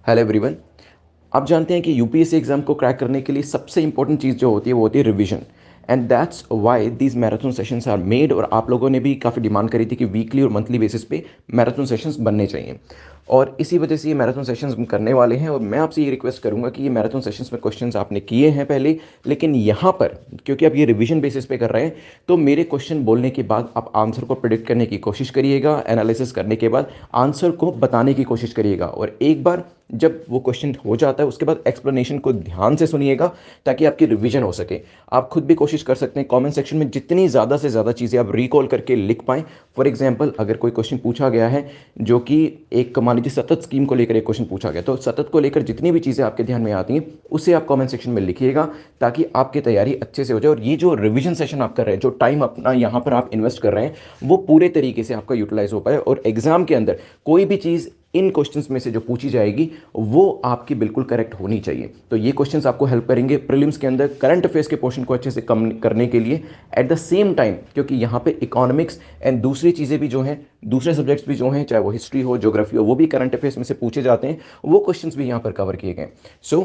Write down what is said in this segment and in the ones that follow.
Hello everyone. आप जानते हैं कि यूपीएससी एग्जाम को क्रैक करने के लिए सबसे इंपॉर्टेंट चीज़ जो होती है वो होती है revision. And that's why these marathon sessions are made. और आप लोगों ने भी काफ़ी डिमांड करी थी कि वीकली और मंथली बेसिस पे मैराथन सेशंस बनने चाहिए, और इसी वजह से ये मैराथन सेशंस हम करने वाले हैं। और मैं आपसे ये रिक्वेस्ट करूंगा कि ये मैराथन सेशंस में क्वेश्चंस आपने किए हैं पहले, लेकिन यहाँ पर क्योंकि आप ये रिवीजन बेसिस पे कर रहे हैं, तो मेरे क्वेश्चन बोलने के बाद आप आंसर को प्रिडिक्ट करने की कोशिश करिएगा, एनालिसिस करने के बाद आंसर को बताने की कोशिश करिएगा। और एक बार जब वो क्वेश्चन हो जाता है उसके बाद एक्सप्लेनेशन को ध्यान से सुनिएगा, ताकि आपकी रिवीजन हो सके। आप खुद भी कोशिश कर सकते हैं कमेंट सेक्शन में जितनी ज़्यादा से ज़्यादा चीज़ें आप रिकॉल करके लिख पाएँ। फॉर एग्जांपल, अगर कोई क्वेश्चन पूछा गया है जो कि एक मान लीजिए सतत स्कीम को लेकर एक क्वेश्चन पूछा गया, तो सतत को लेकर जितनी भी चीज़ें आपके ध्यान में आती हैं उसे आप कमेंट सेक्शन में लिखिएगा, ताकि आपकी तैयारी अच्छे से हो जाए। और ये जो रिवीजन सेशन आप कर रहे हैं, जो टाइम अपना यहाँ पर आप इन्वेस्ट कर रहे हैं, वो पूरे तरीके से आपका यूटिलाइज हो पाए, और एग्जाम के अंदर कोई भी चीज़ इन क्वेश्चंस में से जो पूछी जाएगी वो आपकी बिल्कुल करेक्ट होनी चाहिए। तो ये क्वेश्चंस आपको हेल्प करेंगे प्रीलिम्स के अंदर करंट अफेयर्स के पोर्शन को अच्छे से कम करने के लिए। एट द सेम टाइम, क्योंकि यहाँ पे इकोनॉमिक्स एंड दूसरी चीज़ें भी जो हैं, दूसरे सब्जेक्ट्स भी जो हैं, चाहे वो हिस्ट्री हो, ज्योग्राफी हो, वो भी करंट अफेयर्स में से पूछे जाते हैं, वो क्वेश्चंस भी यहाँ पर कवर किए गए। सो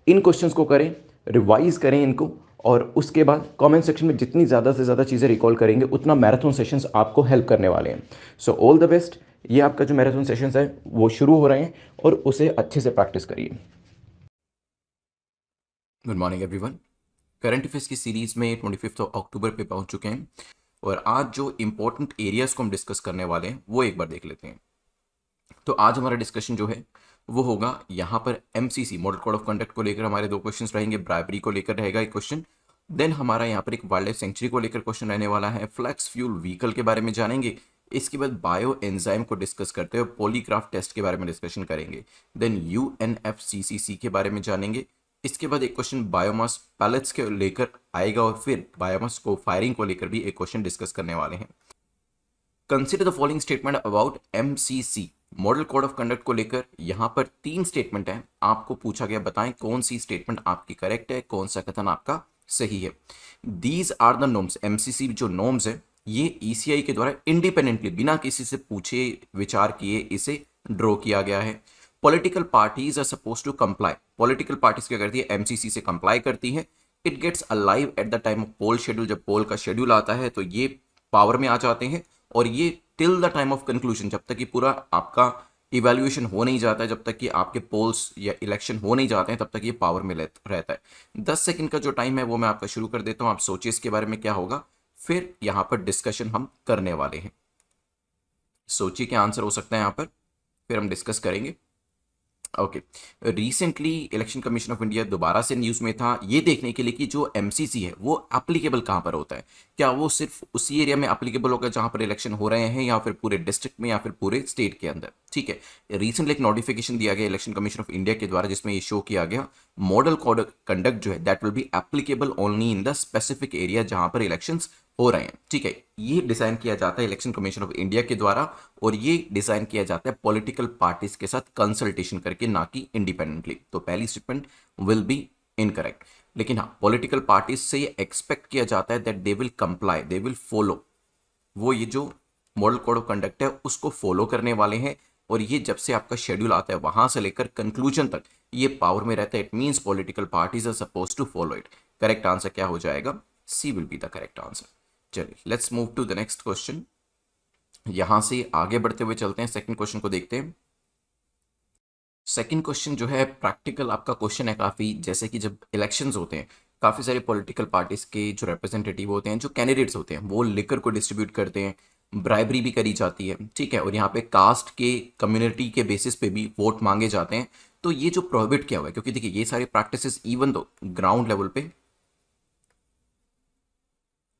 इन क्वेश्चंस को करें, रिवाइज करें इनको, और उसके बाद कमेंट सेक्शन में जितनी ज़्यादा से ज़्यादा चीज़ें रिकॉल करेंगे उतना मैराथन सेशंस आपको हेल्प करने वाले हैं। सो ऑल द बेस्ट। ये आपका जो मैराथन सेशंस है वो शुरू हो रहे हैं, और उसे अच्छे से प्रैक्टिस करिए। Good morning everyone. Current affairs की सीरीज में 25 अक्टूबर पे पहुंच चुके हैं और आज जो इंपॉर्टेंट एरियाज को हम डिस्कस करने वाले हैं वो एक बार देख लेते हैं। तो आज हमारा डिस्कशन जो है वो होगा यहाँ पर MCC model code of conduct को लेकर हमारे दो क्वेश्चंस रहेंगे, ब्राइबरी को लेकर रहेगा एक क्वेश्चन, देन हमारा यहाँ पर एक वाइल्ड लाइफ सेंचुरी को लेकर क्वेश्चन रहने वाला है, फ्लैक्स फ्यूल व्हीकल के बारे में जानेंगे, इसके बाद बायो एंजाइम को डिस्कस करते हुए पॉलीग्राफ टेस्ट के बारे में डिस्कशन करेंगे, देन यूएनएफसीसीसी के बारे में जानेंगे, इसके बाद एक क्वेश्चन बायोमास पैलेट्स के लेकर आएगा और फिर बायोमास को फायरिंग को लेकर भी एक क्वेश्चन डिस्कस करने वाले हैं। Consider the following statement about MCC model code of conduct को लेकर यहाँ पर 3 स्टेटमेंट है, आपको पूछा गया बताएं कौन सी स्टेटमेंट आपकी करेक्ट है, कौन सा कथन आपका सही है। These are the norms, MCC जो नॉर्म्स है ये ईसीआई के द्वारा इंडिपेंडेंटली बिना किसी से पूछे विचार किए इसे ड्रॉ किया गया है। Political parties are suppose to comply, political parties क्या करती है, एमसीसी से कंप्लाई करती है। It gets alive at the time of poll schedule, जब पोल का शेड्यूल आता है तो ये पावर में आ जाते हैं, और ये till the time of conclusion, जब तक कि पूरा आपका इवेल्युएशन हो नहीं जाता है, जब तक कि आपके पोल्स या इलेक्शन हो नहीं जाते हैं, तब तक ये पावर में रहता है। 10 सेकंड का जो टाइम है वो मैं आपका शुरू कर देता हूं, आप सोचिए इसके बारे में क्या होगा, फिर यहां पर डिस्कशन हम करने वाले हैं। सोचिए क्या आंसर हो सकता है यहां पर, फिर हम डिस्कस करेंगे। Okay, recently election commission of India दोबारा से न्यूज़ में था ये देखने के लिए कि जो एमसीसी है वो एप्लीकेबल कहाँ पर होता है, क्या वो सिर्फ उसी एरिया में एप्लीकेबल होगा जहाँ पर इलेक्शन हो रहे हैं, या फिर पूरे डिस्ट्रिक्ट में, या फिर पूरे स्टेट के अंदर। ठीक है, रिसेंटली एक नोटिफिकेशन दिया गया इलेक्शन कमीशन ऑफ इंडिया के द्वारा जिसमें ये शो किया गया मॉडल कोड कंडक्ट जो है that will be applicable only in the specific area जहाँ पर इलेक्शंस हो रहे हैं। ठीक है, ये डिजाइन किया जाता है इलेक्शन कमीशन ऑफ इंडिया के द्वारा, और ये डिजाइन किया जाता है पॉलिटिकल पार्टीज के साथ कंसल्टेशन करके, ना कि इंडिपेंडेंटली। तो पहली स्टेटमेंट विल बी इनकरेक्ट। लेकिन हाँ, पॉलिटिकल पार्टीज से ये एक्सपेक्ट किया जाता है that they will comply, they will follow, वो ये जो मॉडल कोड ऑफ कंडक्ट है उसको फॉलो करने वाले हैं, और ये जब से आपका शेड्यूल आता है वहां से लेकर कंक्लूजन तक ये पावर में रहता है। It means political parties are suppose to follow it. Correct answer क्या हो जाएगा, C will be the correct answer. चलिए let's move to the next question. यहां से आगे बढ़ते हुए चलते हैं, सेकंड क्वेश्चन को देखते हैं। सेकंड क्वेश्चन जो है प्रैक्टिकल आपका क्वेश्चन है काफ़ी, जैसे कि जब इलेक्शंस होते हैं काफ़ी सारे पॉलिटिकल पार्टीज के जो रिप्रेजेंटेटिव होते हैं, जो कैंडिडेट्स होते हैं, वो लिकर को डिस्ट्रीब्यूट करते हैं, ब्राइबरी भी करी जाती है। ठीक है, और यहाँ पे कास्ट के कम्युनिटी के बेसिस पे भी वोट मांगे जाते हैं। तो ये जो प्रोहिबिट किया हुआ है, क्योंकि देखिए ये सारे practices even though ground level पे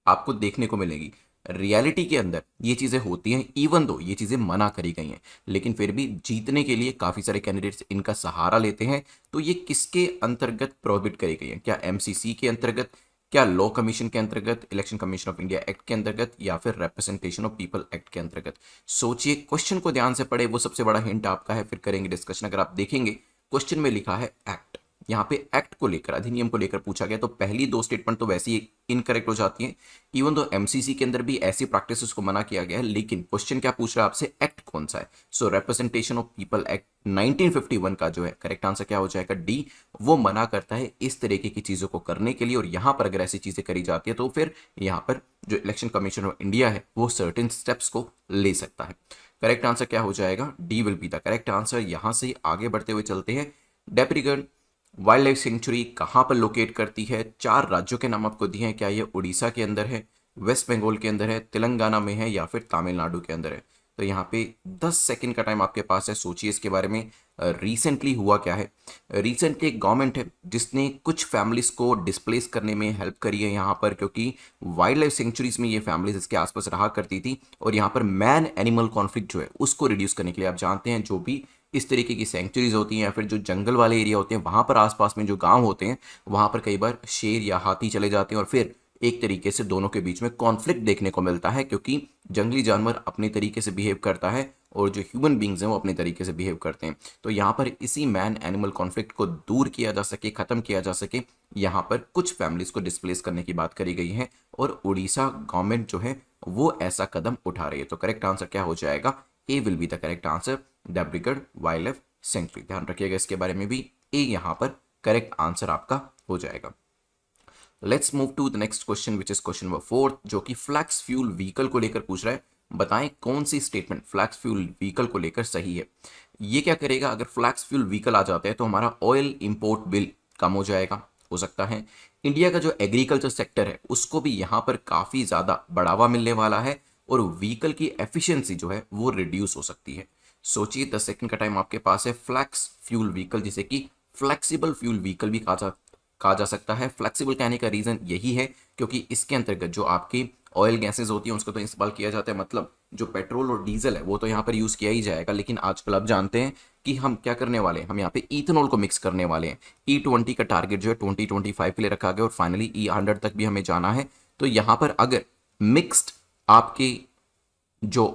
आपको देखने को मिलेगी, रियलिटी के अंदर ये चीजें होती हैं, इवन दो ये चीजें मना करी गई हैं, लेकिन फिर भी जीतने के लिए काफी सारे कैंडिडेट्स इनका सहारा लेते हैं। तो ये किसके अंतर्गत प्रोहिबिट करी गई है, क्या एमसीसी के अंतर्गत, क्या लॉ कमीशन के अंतर्गत, election commission of India act के अंतर्गत, या फिर रिप्रेजेंटेशन ऑफ पीपल एक्ट के अंतर्गत। सोचिए, क्वेश्चन को ध्यान से पढ़े, वो सबसे बड़ा हिंट आपका है, फिर करेंगे डिस्कशन। अगर आप देखेंगे क्वेश्चन में लिखा है एक्ट, यहाँ पे एक्ट को लेकर, अधिनियम को लेकर पूछा गया, तो पहली दो स्टेटमेंट तो वैसे ही इनकरेक्ट हो जाती हैं। इवन तो एमसीसी के अंदर भी ऐसी प्रैक्टिसेस को मना किया गया है, लेकिन क्वेश्चन क्या पूछ रहा है आपसे, एक्ट कौन सा है। सो रिप्रेजेंटेशन ऑफ पीपल एक्ट 1951 का जो है करेक्ट आंसर क्या हो जाएगा, डी। वो मना करता है इस तरीके की चीजों को करने के लिए, और यहां पर अगर ऐसी चीजें करी जाती है तो फिर यहां पर जो इलेक्शन कमीशन ऑफ इंडिया है वो सर्टेन स्टेप्स को ले सकता है। करेक्ट आंसर क्या हो जाएगा, D will be the correct answer. यहां से आगे बढ़ते हुए चलते हैं। डेप्रीगढ़ वाइल्ड लाइफ सेंचुरी कहां पर लोकेट करती है, 4 राज्यों के नाम आपको दिए हैं, क्या ये उड़ीसा के अंदर है, वेस्ट बंगाल के अंदर है, तेलंगाना में है, या फिर तमिलनाडु के अंदर है। तो यहाँ पे 10 सेकंड का टाइम आपके पास है, सोचिए इसके बारे में। रिसेंटली हुआ क्या है, रिसेंटली एक गवर्नमेंट है जिसने कुछ फैमिलीज को डिस्प्लेस करने में हेल्प करी है यहाँ पर, क्योंकि वाइल्ड लाइफ सेंचुरीज में ये फैमिलीज इसके आसपास रहा करती थी, और यहाँ पर मैन एनिमल कॉन्फ्लिक्ट जो है उसको रिड्यूस करने के लिए, आप जानते हैं जो भी इस तरीके की सेंचुरीज होती हैं या फिर जो जंगल वाले एरिया होते हैं वहां पर आसपास में जो गांव होते हैं वहां पर कई बार शेर या हाथी चले जाते हैं, और फिर एक तरीके से दोनों के बीच में कॉन्फ्लिक्ट देखने को मिलता है, क्योंकि जंगली जानवर अपने तरीके से बिहेव करता है और जो ह्यूमन बींग्स हैं वो अपने तरीके से बिहेव करते हैं। तो यहाँ पर इसी मैन एनिमल कॉन्फ्लिक्ट को दूर किया जा सके, खत्म किया जा सके, यहाँ पर कुछ फैमिलीज को डिस्प्लेस करने की बात करी गई है, और उड़ीसा गवर्नमेंट जो है वो ऐसा कदम उठा रही है। तो करेक्ट आंसर क्या हो जाएगा, A will be the correct answer, Debrigarh wildlife sanctuary. ध्यान रखिएगा इसके बारे में भी, ए यहाँ पर करेक्ट आंसर आपका हो जाएगा। Let's move to the next question which is question number 4, जो कि फ्लैक्स फ्यूल व्हीकल को लेकर पूछ रहा है। बताएं कौन सी स्टेटमेंट फ्लैक्स फ्यूल व्हीकल को लेकर सही है। ये क्या करेगा, अगर फ्लैक्स फ्यूल व्हीकल आ जाता है तो हमारा ऑयल इंपोर्ट बिल कम हो जाएगा, हो सकता है इंडिया का जो एग्रीकल्चर सेक्टर है उसको भी यहाँ पर काफी ज्यादा बढ़ावा मिलने वाला है, और व्हीकल की एफिशिएंसी जो है वो रिड्यूस हो सकती है। सोचिए 10 सेकंड का टाइम आपके पास है। फ्लैक्स फ्यूल व्हीकल, जिसे कि फ्लेक्सिबल फ्यूल व्हीकल भी कहा जा सकता है। फ्लेक्सिबल कहने का रीजन यही है क्योंकि इसके अंतर्गत जो आपकी ऑयल गैसेज होती हैं उसको तो इस्तेमाल किया जाता है, मतलब जो पेट्रोल और डीजल है वो तो यहाँ पर यूज किया ही जाएगा, लेकिन आजकल आप जानते हैं कि हम क्या करने वाले हैं, हम यहाँ पे इथेनॉल को मिक्स करने वाले हैं। E20 का टारगेट जो है 2025 के लिए रखा गया, और फाइनली E100 तक भी हमें जाना है। तो यहाँ पर अगर मिक्स्ड आपके जो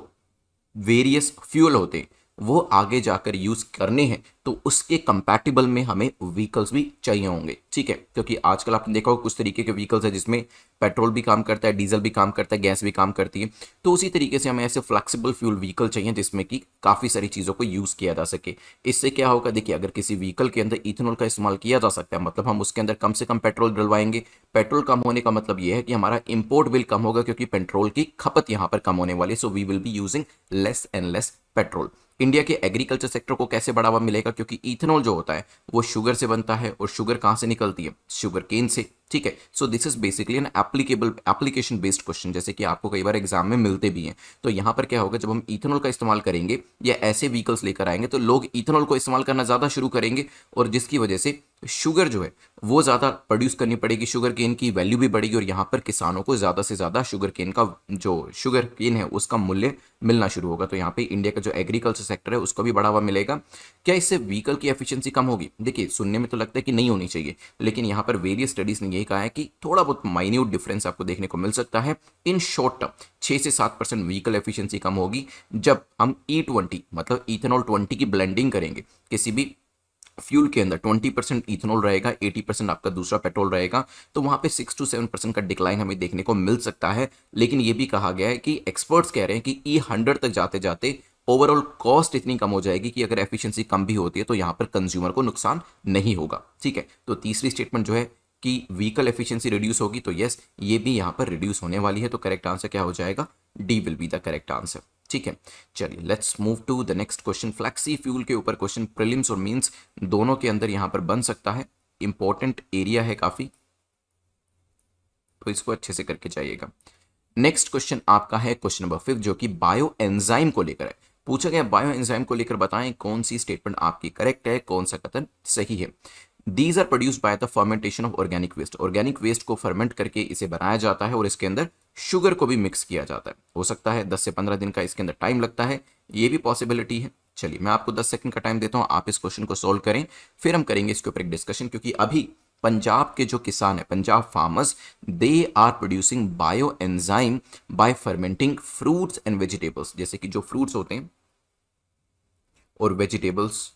वेरियस फ्यूल होते हैं वो आगे जाकर यूज करने हैं तो उसके कंपैटिबल में हमें व्हीकल्स भी चाहिए होंगे, ठीक है। क्योंकि आजकल आपने देखा होगा कुछ तरीके के व्हीकल्स है जिसमें पेट्रोल भी काम करता है, डीजल भी काम करता है, गैस भी काम करती है। तो उसी तरीके से हमें ऐसे फ्लेक्सिबल फ्यूल व्हीकल चाहिए जिसमें कि काफ़ी सारी चीज़ों को यूज़ किया जा सके। इससे क्या होगा, देखिए अगर किसी व्हीकल के अंदर इथेनॉल का इस्तेमाल किया जा सकता है, मतलब हम उसके अंदर कम से कम पेट्रोल डलवाएंगे। पेट्रोल कम होने का मतलब ये है कि हमारा इंपोर्ट बिल कम होगा, क्योंकि पेट्रोल की खपत यहाँ पर कम होने वाली है। So we will be using less and less petrol. India के एग्रीकल्चर सेक्टर को कैसे बढ़ावा मिलेगा, क्योंकि इथेनॉल जो होता है वो शुगर से बनता है, और शुगर कहाँ से निकलती है, शुगर केन से, ठीक है। सो this is basically an application based question, जैसे कि आपको कई बार एग्जाम में मिलते भी हैं। तो यहाँ पर क्या होगा, जब हम इथेनॉल का इस्तेमाल करेंगे या ऐसे व्हीकल्स लेकर आएंगे तो लोग इथेनॉल को इस्तेमाल करना ज़्यादा शुरू करेंगे, और जिसकी वजह से शुगर जो है वो ज़्यादा प्रोड्यूस करनी पड़ेगी, शुगर केन की वैल्यू भी बढ़ेगी, और यहाँ पर किसानों को ज़्यादा से ज़्यादा शुगर केन का जो शुगर केन है उसका मूल्य मिलना शुरू होगा। तो यहाँ पे इंडिया का जो एग्रीकल्चर सेक्टर है उसको भी बढ़ावा मिलेगा। क्या इससे व्हीकल की एफिशिएंसी कम होगी? देखिए सुनने में तो लगता है कि नहीं होनी चाहिए, लेकिन यहाँ पर वेरियस स्टडीज ने यही कहा है कि थोड़ा बहुत माइन्यूट डिफरेंस आपको देखने को मिल सकता है। इन शॉर्ट टर्म 6 से 7% व्हीकल एफिशिएंसी कम होगी जब हम E20 मतलब इथेनॉल 20 की ब्लेंडिंग करेंगे। किसी भी फ्यूल के अंदर 20% इथेनॉल रहेगा, 80% आपका दूसरा पेट्रोल रहेगा, तो वहां पे 6 to 7% का डिक्लाइन हमें देखने को मिल सकता है। लेकिन ये भी कहा गया है कि एक्सपर्ट्स कह रहे हैं कि E100 तक जाते जाते ओवरऑल कॉस्ट इतनी कम हो जाएगी कि अगर एफिशिएंसी कम भी होती है तो यहाँ पर कंज्यूमर को नुकसान नहीं होगा, ठीक है। तो तीसरी स्टेटमेंट जो है कि व्हीकल एफिशिएंसी रिड्यूस होगी, तो यस ये भी यहाँ पर रिड्यूस होने वाली है। तो करेक्ट आंसर क्या हो जाएगा, D will be the correct answer, ठीक है। चलिए let's move to the next question. Flexi fuel के ऊपर क्वेश्चन प्रीलिम्स और मींस दोनों के अंदर यहाँ पर बन सकता है, इंपॉर्टेंट एरिया है काफी, तो इसको अच्छे से करके जाइएगा। नेक्स्ट क्वेश्चन आपका है क्वेश्चन नंबर 5, जो कि बायो एंजाइम को लेकर है। पूछा गया बायो एंजाइम को लेकर बताएं कौन सी स्टेटमेंट आपकी करेक्ट है, कौन सा कथन सही है। These are produced by the fermentation of organic waste. Organic waste को फर्मेंट करके इसे बनाया जाता है और इसके अंदर शुगर को भी मिक्स किया जाता है। हो सकता है 10 से 15 दिन का इसके अंदर टाइम लगता है, ये भी पॉसिबिलिटी है। चलिए मैं आपको 10 सेकंड का टाइम देता हूं, आप इस क्वेश्चन को सोल्व करें, फिर हम करेंगे इसके ऊपर एक डिस्कशन। क्योंकि अभी पंजाब के जो किसान है, Punjab farmers, they are producing bio enzyme by fermenting fruits and vegetables. जैसे कि जो फ्रूट्स होते हैं और वेजिटेबल्स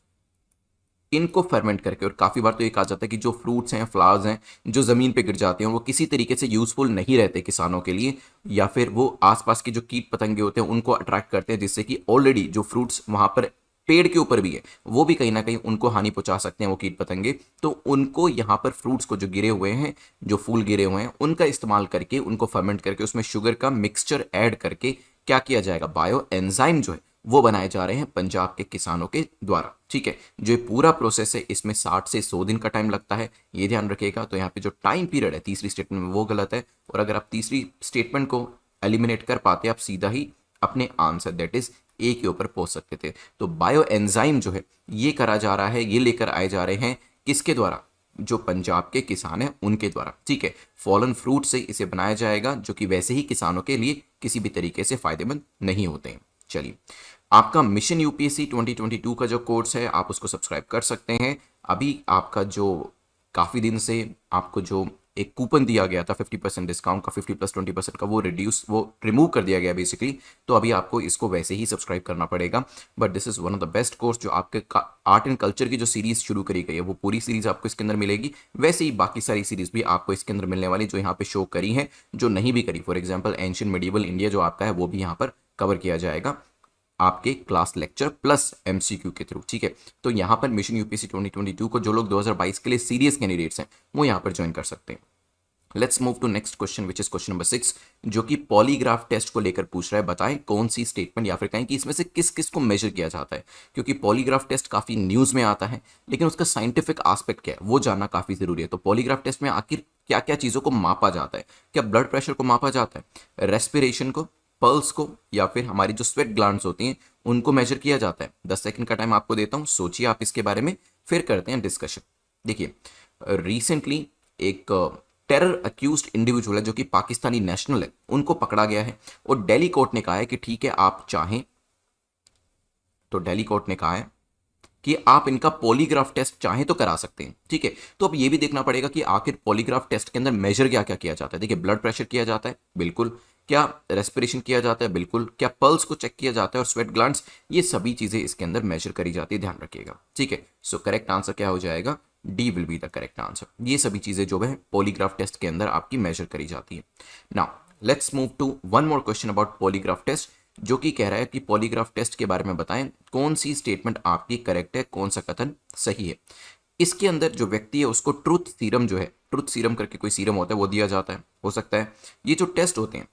इनको फर्मेंट करके, और काफ़ी बार तो ये कहा जाता है कि जो फ्रूट्स हैं, फ्लावर्स हैं, जो ज़मीन पे गिर जाते हैं वो किसी तरीके से यूज़फुल नहीं रहते किसानों के लिए, या फिर वो आसपास के जो कीट पतंगे होते हैं उनको अट्रैक्ट करते हैं, जिससे कि ऑलरेडी जो फ्रूट्स वहाँ पर पेड़ के ऊपर भी है वो भी कहीं ना कहीं उनको हानि पहुंचा सकते हैं वो कीट पतंगे। तो उनको यहाँ पर फ्रूट्स को जो गिरे हुए हैं, जो फूल गिरे हुए हैं, उनका इस्तेमाल करके, उनको फर्मेंट करके उसमें शुगर का मिक्सचर ऐड करके क्या किया जाएगा, बायो एंजाइम जो है वो बनाए जा रहे हैं पंजाब के किसानों के द्वारा। ठीक है, जो ये पूरा प्रोसेस है इसमें 60 से 100 दिन का टाइम लगता है, ये ध्यान रखिएगा। तो यहाँ पे जो टाइम पीरियड है तीसरी स्टेटमेंट में वो गलत है, और अगर आप तीसरी स्टेटमेंट को एलिमिनेट कर पाते आप सीधा ही अपने आंसर दैट इज ए के ऊपर पहुंच सकते थे। तो बायो एंजाइम जो है ये करा जा रहा है, ये लेकर आए जा रहे हैं किसके द्वारा, जो पंजाब के किसान हैं उनके द्वारा। ठीक है, फॉलन फ्रूट से इसे बनाया जाएगा, जो कि वैसे ही किसानों के लिए किसी भी तरीके से फायदेमंद नहीं होते हैं। चलिए, आपका मिशन यूपीएससी 2022 का जो कोर्स है आप उसको सब्सक्राइब कर सकते हैं। अभी आपका जो काफ़ी दिन से आपको जो एक कूपन दिया गया था 50% डिस्काउंट का, 50 प्लस 20% का, वो रिमूव कर दिया गया बेसिकली। तो अभी आपको इसको वैसे ही सब्सक्राइब करना पड़ेगा। But this is one of the best course, जो आपके आर्ट एंड कल्चर की जो सीरीज़ शुरू करी गई है वो पूरी सीरीज़ आपको इसके अंदर मिलेगी। वैसे ही बाकी सारी सीरीज़ भी आपको इसके अंदर मिलने वाली, जो यहाँ पे शो करी है, जो नहीं भी करी, for example ancient medieval India जो आपका है वो भी यहाँ पर कवर किया जाएगा आपके क्लास लेक्चर प्लस एमसीक्यू के थ्रू। ठीक है, तो यहाँ पर मिशन यूपीएससी 2022 को जो लोग 2022 के लिए सीरियस कैंडिडेट्स हैं वो यहाँ पर ज्वाइन कर सकते हैं। Let's move to next question which is question number 6, जो कि पॉलीग्राफ टेस्ट को लेकर पूछ रहा है। बताएं कौन सी स्टेटमेंट, या फिर कहें कि इसमें से किस किस को मेजर किया जाता है, क्योंकि पॉलीग्राफ टेस्ट काफी न्यूज में आता है लेकिन उसका साइंटिफिक एस्पेक्ट क्या है वो जानना काफी जरूरी है। तो पॉलीग्राफ टेस्ट में आखिर क्या क्या चीजों को मापा जाता है, क्या ब्लड प्रेशर को मापा जाता है, रेस्पिरेशन को, पल्स को, या फिर हमारी जो स्वेट ग्लैंड्स होती हैं उनको मेजर किया जाता है। 10 सेकंड का टाइम आपको देता हूं, सोचिए आप इसके बारे में, फिर करते हैं डिस्कशन। देखिए, रिसेंटली एक टेरर अक्यूज्ड इंडिविजुअल है जो कि पाकिस्तानी नेशनल है, उनको पकड़ा गया है और दिल्ली कोर्ट ने कहा है कि ठीक है आप चाहें तो, दिल्ली कोर्ट ने कहा है कि आप इनका पॉलीग्राफ टेस्ट चाहें तो करा सकते हैं। ठीक है, तो अब ये भी देखना पड़ेगा कि आखिर पॉलीग्राफ टेस्ट के अंदर मेजर क्या क्या किया जाता है। देखिए, ब्लड प्रेशर किया जाता है, बिल्कुल। क्या रेस्पिरेशन किया जाता है, बिल्कुल। क्या पल्स को चेक किया जाता है, और स्वेट ग्लैंड्स, ये सभी चीजें इसके अंदर मेजर करी जाती है, ध्यान रखिएगा। ठीक है, सो करेक्ट आंसर क्या हो जाएगा, D will be the correct answer. ये सभी चीजें जो है पॉलीग्राफ टेस्ट के अंदर आपकी मेजर करी जाती है। Now let's move to one more question about polygraph test, जो कि कह रहा है कि पॉलीग्राफ टेस्ट के बारे में बताएं कौन सी स्टेटमेंट आपकी करेक्ट है, कौन सा कथन सही है। इसके अंदर जो व्यक्ति है उसको ट्रुथ सीरम जो है, ट्रुथ सीरम करके कोई सीरम होता है वो दिया जाता है, हो सकता है ये जो टेस्ट होते हैं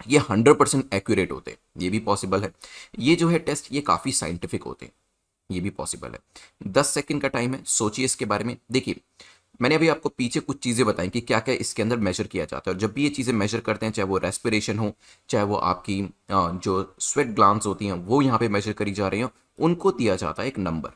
ये 100% एक्यूरेट होते हैं, ये भी पॉसिबल है। ये जो है टेस्ट ये काफ़ी साइंटिफिक होते हैं, ये भी पॉसिबल है। 10 सेकंड का टाइम है, सोचिए इसके बारे में। देखिए, मैंने अभी आपको पीछे कुछ चीज़ें बताई कि क्या क्या इसके अंदर मेजर किया जाता है, और जब भी ये चीज़ें मेजर करते हैं, चाहे वो रेस्पिरेशन हो, चाहे वो आपकी जो स्वेट ग्लैंड्स होती हैं वो यहाँ पे मेजर करी जा रही हैं, उनको दिया जाता है एक नंबर,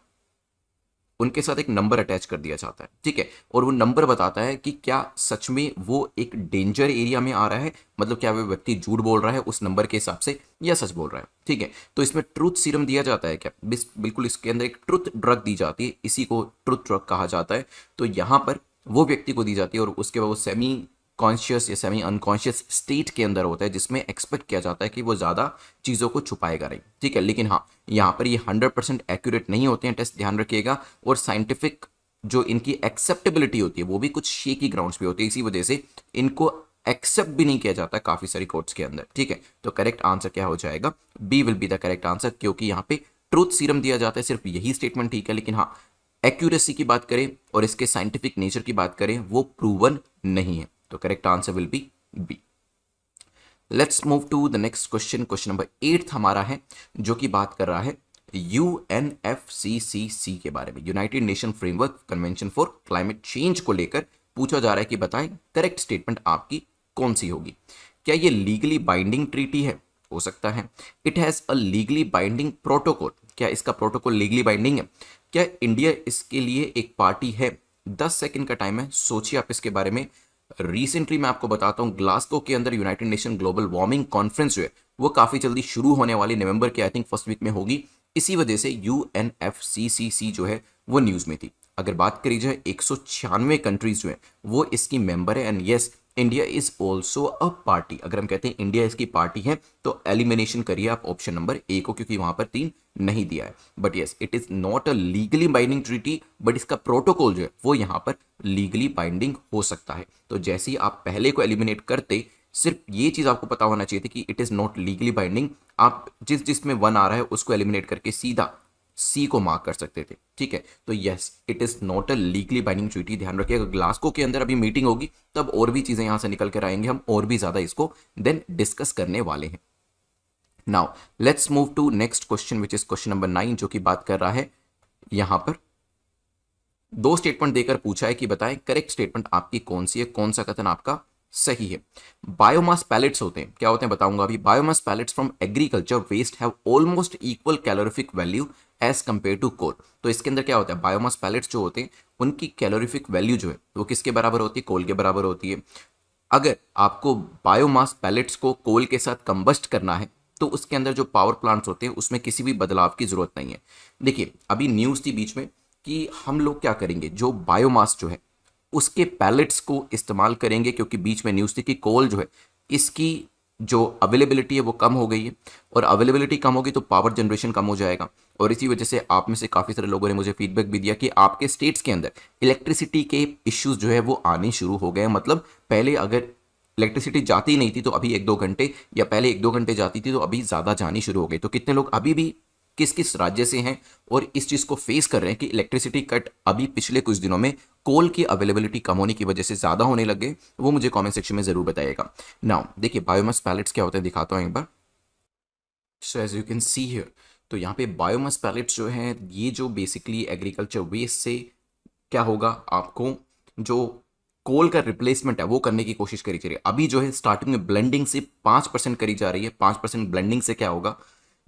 उनके साथ एक नंबर अटैच कर दिया जाता है। ठीक है, और वो नंबर बताता है कि क्या सच में वो एक डेंजर एरिया में आ रहा है, मतलब क्या वो व्यक्ति झूठ बोल रहा है उस नंबर के हिसाब से या सच बोल रहा है। ठीक है, तो इसमें ट्रुथ सीरम दिया जाता है क्या, बिल्कुल इसके अंदर एक ट्रुथ ड्रग दी जाती है, इसी को ट्रुथ ड्रग कहा जाता है। तो यहाँ पर वो व्यक्ति को दी जाती है और उसके बाद वो सेमी कॉन्शियस या सेमी अनकॉन्शियस स्टेट के अंदर होता है, जिसमें एक्सपेक्ट किया जाता है कि वो ज़्यादा चीज़ों को छुपाएगा नहीं। ठीक है, लेकिन हाँ, यहाँ पर ये 100% एक्यूरेट नहीं होते हैं टेस्ट, ध्यान रखिएगा। और साइंटिफिक जो इनकी एक्सेप्टेबिलिटी होती है वो भी कुछ शेकी ग्राउंड्स पे होती है, इसी वजह से इनको एक्सेप्ट भी नहीं किया जाता काफ़ी सारी कोर्ट्स के अंदर। ठीक है, तो करेक्ट आंसर क्या हो जाएगा, B will be the correct answer, क्योंकि यहाँ पे ट्रूथ सीरम दिया जाता है, सिर्फ यही स्टेटमेंट ठीक है। लेकिन हाँ, एक्यूरेसी की बात करें और इसके साइंटिफिक नेचर की बात करें वो प्रूवन नहीं है, तो correct answer will be B. Let's move to the next question, question number 8 हमारा है, जो कि बात कर रहा है UNFCCC के बारे में, United nation framework convention for climate change को लेकर पूछा जा रहा है कि बताएं करेक्ट स्टेटमेंट आपकी कौन सी होगी। क्या ये लीगली बाइंडिंग ट्रीटी है, हो सकता है। It has a legally binding protocol, क्या इसका प्रोटोकॉल लीगली बाइंडिंग है। क्या इंडिया इसके लिए एक पार्टी है। 10 सेकंड का टाइम है, सोचिए आप इसके बारे में। रिसेंटली मैं आपको बताता हूँ ग्लासगो के अंदर United nation global warming conference जो है वो काफ़ी जल्दी शुरू होने वाली, नवंबर के आई थिंक फर्स्ट वीक में होगी। इसी वजह से UNFCCC जो है वो न्यूज़ में थी। अगर बात करी जाए 196 कंट्रीज जो है वो इसकी मेंबर है, and yes India is also a party. अगर हम कहते हैं इंडिया इसकी पार्टी है तो एलिमिनेशन करिए आप ऑप्शन नंबर ए को, क्योंकि वहां पर 3 नहीं दिया है। But yes, it is not a legally binding treaty, but इसका प्रोटोकॉल जो है वो यहां पर लीगली बाइंडिंग हो सकता है। तो जैसे ही आप पहले को एलिमिनेट करते, सिर्फ ये चीज आपको पता होना चाहिए थी कि it is not legally binding. आप जिसमें 1 आ रहा है उसको एलिमिनेट करके सीधा सी को मार्क कर सकते थे, ठीक है। तो yes, it is not a legally binding treaty. ध्यान रखिएगा, ग्लासगो के अंदर अभी मीटिंग होगी, तब और भी चीजें यहां से निकल कर आएंगे, हम और भी ज्यादा इसको देन डिस्कस करने वाले हैं। Now let's move to next question which is question number 9, जो कि बात कर रहा है यहां पर 2 स्टेटमेंट देकर पूछा है कि बताएं करेक्ट स्टेटमेंट आपकी कौन सी है, कौन सा कथन आपका सही है। बायोमास पैलेट्स होते हैं, क्या होते हैं बताऊंगा अभी। Biomass pellets from agriculture waste have almost equal calorific value as compare to coal. तो इसके अंदर क्या होता है, बायोमास पैलेट्स जो होते हैं उनकी कैलोरीफिक वैल्यू जो है वो किसके बराबर होती है, कोल के बराबर होती है। अगर आपको बायोमास पैलेट्स को कोल के साथ कंबस्ट करना है तो उसके अंदर जो पावर प्लांट्स होते हैं उसमें किसी भी बदलाव की जरूरत नहीं है। देखिए अभी न्यूज़ थी बीच में कि हम लोग क्या करेंगे, जो बायोमास जो है उसके पैलेट्स को इस्तेमाल करेंगे, क्योंकि बीच में न्यूज़ थी कि कोल जो है इसकी जो अवेलेबिलिटी है वो कम हो गई है, और अवेलेबिलिटी कम होगी तो पावर जनरेशन कम हो जाएगा। और इसी वजह से आप में से काफ़ी सारे लोगों ने मुझे फीडबैक भी दिया कि आपके स्टेट्स के अंदर इलेक्ट्रिसिटी के इश्यूज जो है वो आने शुरू हो गए हैं। मतलब पहले अगर इलेक्ट्रिसिटी जाती नहीं थी तो अभी 1-2 घंटे, या पहले 1-2 घंटे जाती थी तो अभी ज़्यादा जानी शुरू हो गई। तो कितने लोग अभी भी किस किस राज्य से हैं और इस चीज़ को फेस कर रहे हैं कि इलेक्ट्रिसिटी कट अभी पिछले कुछ दिनों में कोल की अवेलेबिलिटी कम होने की वजह से ज़्यादा होने लग गए, वो मुझे कमेंट सेक्शन में ज़रूर बताइएगा। नाउ देखिए बायोमास पैलेट्स क्या होते हैं, दिखाता हूँ एक बार। So as you can see here, तो यहाँ पे बायोमास पैलेट्स जो हैं ये जो बेसिकली एग्रीकल्चर वेस्ट से क्या होगा, आपको जो कोल का रिप्लेसमेंट है वो करने की कोशिश करी जा रही है। अभी जो है स्टार्टिंग में ब्लेंडिंग से 5% करी जा रही है। 5% ब्लेंडिंग से क्या होगा,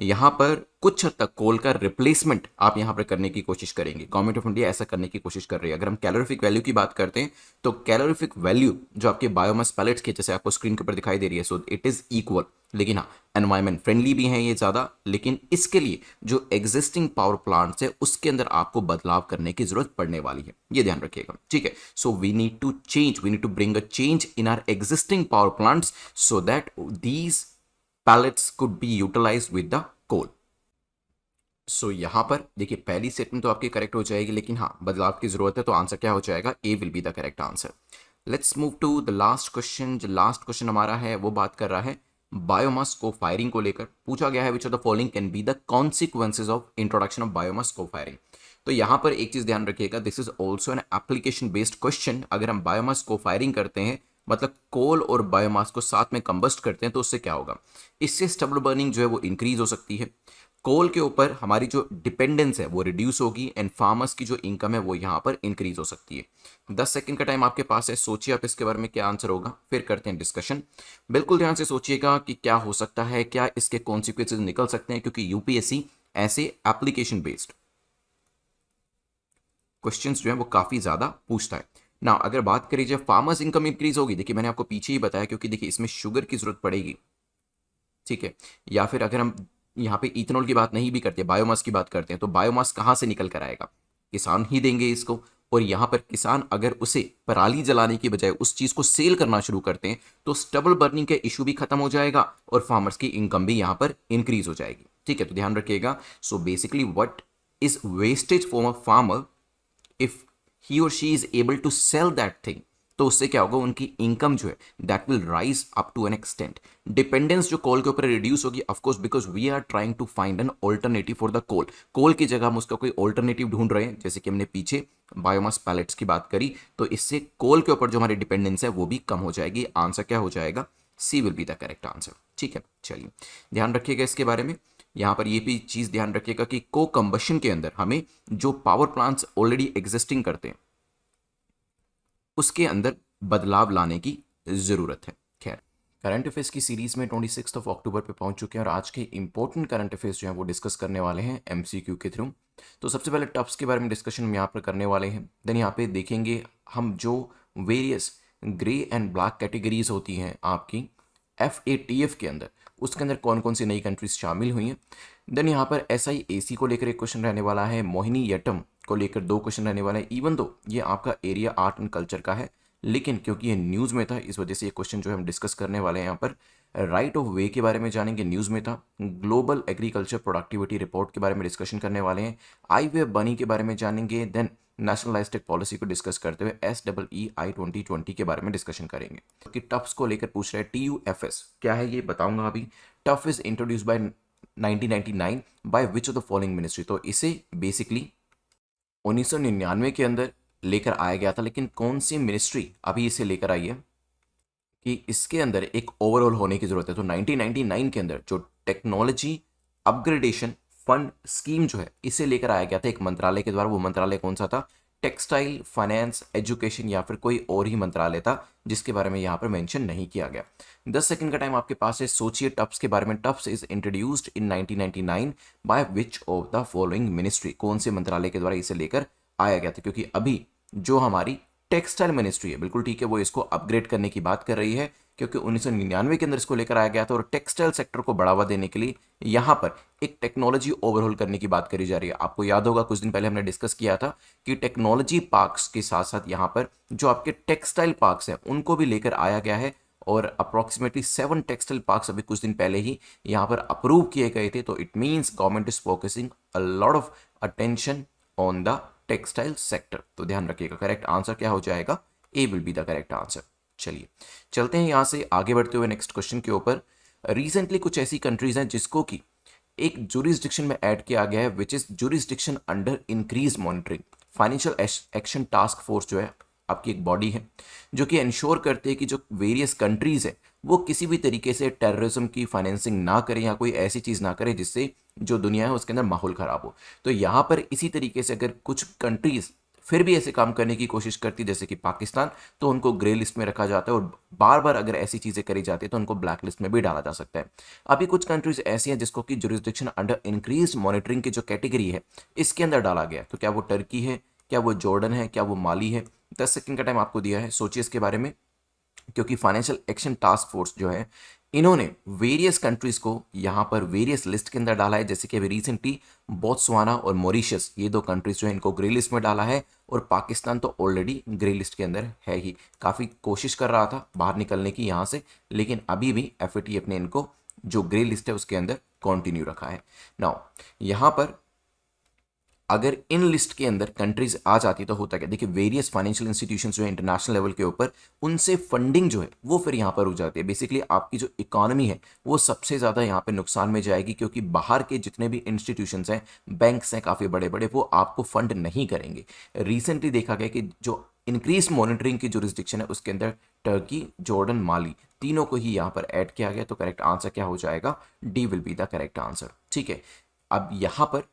यहाँ पर कुछ हद तक कोल का रिप्लेसमेंट आप यहाँ पर करने की कोशिश करेंगे। गवर्नमेंट ऑफ इंडिया ऐसा करने की कोशिश कर रही है। अगर हम कैलोरीफिक वैल्यू की बात करते हैं तो कैलोरीफिक वैल्यू जो आपके बायोमास पैलेट्स के जैसे आपको स्क्रीन के ऊपर दिखाई दे रही है, सो इट इज इक्वल। लेकिन हाँ, एनवायरमेंट फ्रेंडली भी है ये ज़्यादा, लेकिन इसके लिए जो एग्जिस्टिंग पावर प्लांट्स है उसके अंदर आपको बदलाव करने की जरूरत पड़ने वाली है, ये ध्यान रखिएगा, ठीक है। So we need to bring a change in our existing power plants so that these pellets could be utilise with the coal. So यहां पर देखिए पहली स्टेटमेंट तो आपकी करेक्ट हो जाएगी, लेकिन हाँ बदलाव की जरूरत है, तो आंसर क्या हो जाएगा, A will be the correct answer. Let's move to the last question. जो लास्ट क्वेश्चन हमारा है वो बात कर रहा है बायोमास को फायरिंग को लेकर। पूछा गया है which of the following can be the consequences of introduction of biomass को फायरिंग। तो यहां पर एक चीज ध्यान रखिएगा, this is also an application based question. अगर हम बायोमास को फायरिंग करते हैं, मतलब कोल और बायोमास को साथ में कंबस्ट करते हैं, तो उससे क्या होगा, इससे स्टबल बर्निंग जो है वो इंक्रीज हो सकती है। कोल के ऊपर हमारी जो डिपेंडेंस है वो रिड्यूस होगी, एंड फार्मर्स की जो इनकम है वो यहाँ पर इंक्रीज हो सकती है। 10 सेकंड का टाइम आपके पास है, सोचिए आप इसके बारे में क्या आंसर होगा, फिर करते हैं डिस्कशन। बिल्कुल ध्यान से सोचिएगा कि क्या हो सकता है, क्या इसके कॉन्सिक्वेंसेज निकल सकते हैं, क्योंकि यूपीएससी ऐसे एप्लीकेशन बेस्ड क्वेश्चंस जो है वो काफी ज्यादा पूछता है ना। अगर बात करी जाए फार्मर्स इनकम इंक्रीज होगी, देखिए मैंने आपको पीछे ही बताया, क्योंकि देखिए इसमें शुगर की जरूरत पड़ेगी, ठीक है। या फिर अगर हम यहाँ पे इथेनॉल की बात नहीं भी करते, बायोमास की बात करते हैं, तो बायोमास कहाँ से निकल कर आएगा, किसान ही देंगे इसको। और यहाँ पर किसान अगर उसे पराली जलाने की बजाय उस चीज को सेल करना शुरू करते हैं तो स्टबल बर्निंग का इशू भी खत्म हो जाएगा और फार्मर्स की इनकम भी यहाँ पर इंक्रीज हो जाएगी, ठीक है। तो ध्यान रखिएगा, so basically what is wastage for a farmer if he और she is able to sell that thing, तो उससे क्या होगा, उनकी इनकम जो है that will rise up to an extent. Dependence जो कोल के ऊपर रिड्यूस होगी, of course, because we are trying to find an alternative for the coal. Coal की जगह हम उसका कोई ऑल्टरनेटिव ढूंढ रहे हैं, जैसे कि हमने पीछे बायोमास पैलेट्स की बात करी, तो इससे कोल के ऊपर जो हमारी डिपेंडेंस है वो भी कम हो जाएगी। आंसर क्या हो जाएगा, C will be the correct answer, ठीक है। चलिए ध्यान रखिएगा इसके बारे में। यहाँ पर ये भी चीज़ ध्यान रखिएगा कि को कंबशन के अंदर हमें जो पावर प्लांट्स ऑलरेडी एग्जिस्टिंग करते हैं उसके अंदर बदलाव लाने की ज़रूरत है। खैर, करंट अफेयर्स की सीरीज़ में 26 अक्टूबर पे पहुंच चुके हैं और आज के इंपॉर्टेंट करंट अफेयर्स जो हैं वो डिस्कस करने वाले हैं एमसीक्यू के थ्रू। तो सबसे पहले टॉप्स के बारे में डिस्कशन हम यहाँ पर करने वाले हैं। देन यहाँ पे देखेंगे हम जो various grey and black categories होती हैं आपकी FATF के अंदर, उसके अंदर कौन कौन सी नई कंट्रीज शामिल हुई हैं। देन यहाँ पर SIAC को लेकर एक क्वेश्चन रहने वाला है, मोहिनी यट्टम को लेकर 2 क्वेश्चन रहने वाला है। इवन दो ये आपका एरिया आर्ट एंड कल्चर का है, लेकिन क्योंकि ये न्यूज़ में था इस वजह से ये क्वेश्चन जो है हम डिस्कस करने वाले हैं यहाँ पर। राइट ऑफ वे के बारे में जानेंगे, न्यूज़ में था। ग्लोबल एग्रीकल्चर प्रोडक्टिविटी रिपोर्ट के बारे में डिस्कशन करने वाले हैं। आई वे बनी के बारे में जानेंगे। देन नेशनलाइज्ड टेक पॉलिसी को डिस्कस करते हुए SEEI 2020 के बारे में डिस्कशन करेंगे। कि टफ्स को लेकर पूछ रहे हैं, TUFS क्या है ये बताऊंगा अभी। Tough is introduce by 1999 by which of the following ministry. तो इसे बेसिकली 1999 के अंदर लेकर आया गया था, लेकिन कौन सी मिनिस्ट्री अभी इसे लेकर आई है कि इसके अंदर एक ओवरऑल होने की जरूरत है। तो 1999 के अंदर जो टेक्नोलॉजी अपग्रेडेशन फंड स्कीम जो है इसे लेकर आया गया था एक मंत्रालय के द्वारा। वो मंत्रालय कौन सा था? टेक्सटाइल, फाइनेंस, एजुकेशन या फिर कोई और ही मंत्रालय था जिसके बारे में यहाँ पर मेंशन नहीं किया गया। 10 सेकंड का टाइम आपके पास है, सोचिए टफ्स के बारे में। Tufts is introduced in 1999 by which of the following ministry. कौन से मंत्रालय के द्वारा इसे लेकर आया गया था? क्योंकि अभी जो हमारी टेक्सटाइल मिनिस्ट्री है, बिल्कुल ठीक है, वो इसको अपग्रेड करने की बात कर रही है क्योंकि 1999 के अंदर इसको लेकर आया गया था और टेक्सटाइल सेक्टर को बढ़ावा देने के लिए यहाँ पर एक टेक्नोलॉजी ओवरहोल करने की बात करी जा रही है। आपको याद होगा कुछ दिन पहले हमने डिस्कस किया था कि टेक्नोलॉजी पार्क्स के साथ साथ यहाँ पर जो आपके टेक्सटाइल पार्क्स हैं उनको भी लेकर आया गया है और अप्रॉक्सीमेटली 7 टेक्सटाइल पार्क्स अभी कुछ दिन पहले ही यहाँ पर अप्रूव किए गए थे। तो it means government is focusing a lot of attention on the textile sector. तो ध्यान रखिएगा, करेक्ट आंसर क्या हो जाएगा? A will be the correct answer. चलिए चलते हैं यहाँ से आगे बढ़ते हुए नेक्स्ट क्वेश्चन के ऊपर। रिसेंटली कुछ ऐसी कंट्रीज हैं जिसको कि एक जुरिस्डिक्शन में ऐड किया गया है which is jurisdiction under increase monitoring. Financial action task force जो है आपकी एक बॉडी है जो कि इंश्योर करते हैं कि जो वेरियस कंट्रीज है वो किसी भी तरीके से टेररिज्म की फाइनेंसिंग ना करें या कोई ऐसी चीज़ ना करें जिससे जो दुनिया है उसके अंदर माहौल ख़राब हो। तो यहाँ पर इसी तरीके से अगर कुछ कंट्रीज़ फिर भी ऐसे काम करने की कोशिश करती जैसे कि पाकिस्तान, तो उनको ग्रे लिस्ट में रखा जाता है और बार बार अगर ऐसी चीज़ें करी जाती है तो उनको ब्लैक लिस्ट में भी डाला जा सकता है। अभी कुछ कंट्रीज ऐसी हैं जिसको कि जुरिस्डिक्शन अंडर इंक्रीज मॉनिटरिंग की जो कैटेगरी है इसके अंदर डाला गया। तो क्या वो टर्की है, क्या वो जॉर्डन है, क्या वो माली है? 10 सेकंड का टाइम आपको दिया है, सोचिए इसके बारे में। क्योंकि फाइनेंशियल एक्शन टास्क फोर्स जो है इन्होंने वेरियस कंट्रीज को यहाँ पर वेरियस लिस्ट के अंदर डाला है, जैसे कि अभी रिसेंटली बोत्सवाना और मॉरिशस ये 2 कंट्रीज जो है इनको ग्रे लिस्ट में डाला है और पाकिस्तान तो ऑलरेडी ग्रे लिस्ट के अंदर है ही। काफ़ी कोशिश कर रहा था बाहर निकलने की यहाँ से, लेकिन अभी भी FATF अपने इनको जो ग्रे लिस्ट है उसके अंदर कंटिन्यू रखा है। नाउ यहाँ पर अगर इन लिस्ट के अंदर कंट्रीज आ जाती तो होता क्या? देखिए वेरियस फाइनेंशियल इंस्टीट्यूशंस जो है इंटरनेशनल लेवल के ऊपर उनसे फंडिंग जो है वो फिर यहाँ पर हो जाती है। बेसिकली आपकी जो इकोनॉमी है वो सबसे ज़्यादा यहाँ पे नुकसान में जाएगी क्योंकि बाहर के जितने भी इंस्टीट्यूशंस हैं, बैंक्स हैं काफ़ी बड़े बड़े, वो आपको फंड नहीं करेंगे। रिसेंटली देखा गया कि जो इंक्रीज मॉनिटरिंग की जुरिस्डिक्शन है उसके अंदर टर्की, जॉर्डन, माली तीनों को ही यहाँ पर ऐड किया गया। तो करेक्ट आंसर क्या हो जाएगा? D will be the correct answer. ठीक है, अब यहाँ पर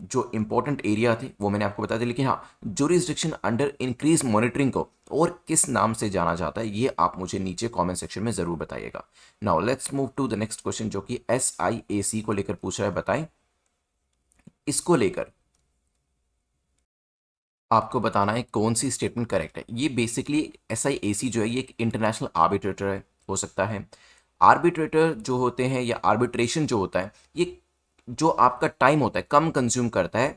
जो इंपॉर्टेंट एरिया थे वो मैंने आपको बता दिया, लेकिन हाँ जुरिस्डिक्शन अंडर इंक्रीज मॉनिटरिंग को और किस नाम से जाना जाता है ये आप मुझे नीचे कमेंट सेक्शन में जरूर बताइएगा। Now let's move to the next question जो कि SIAC को लेकर पूछ रहा है। बताएं इसको लेकर आपको बताना है कौन सी स्टेटमेंट करेक्ट है। ये बेसिकली SIAC जो है ये एक इंटरनेशनल आर्बिट्रेटर है, हो सकता है। आर्बिट्रेटर जो होते हैं या आर्बिट्रेशन जो होता है ये जो आपका टाइम होता है कम कंज्यूम करता है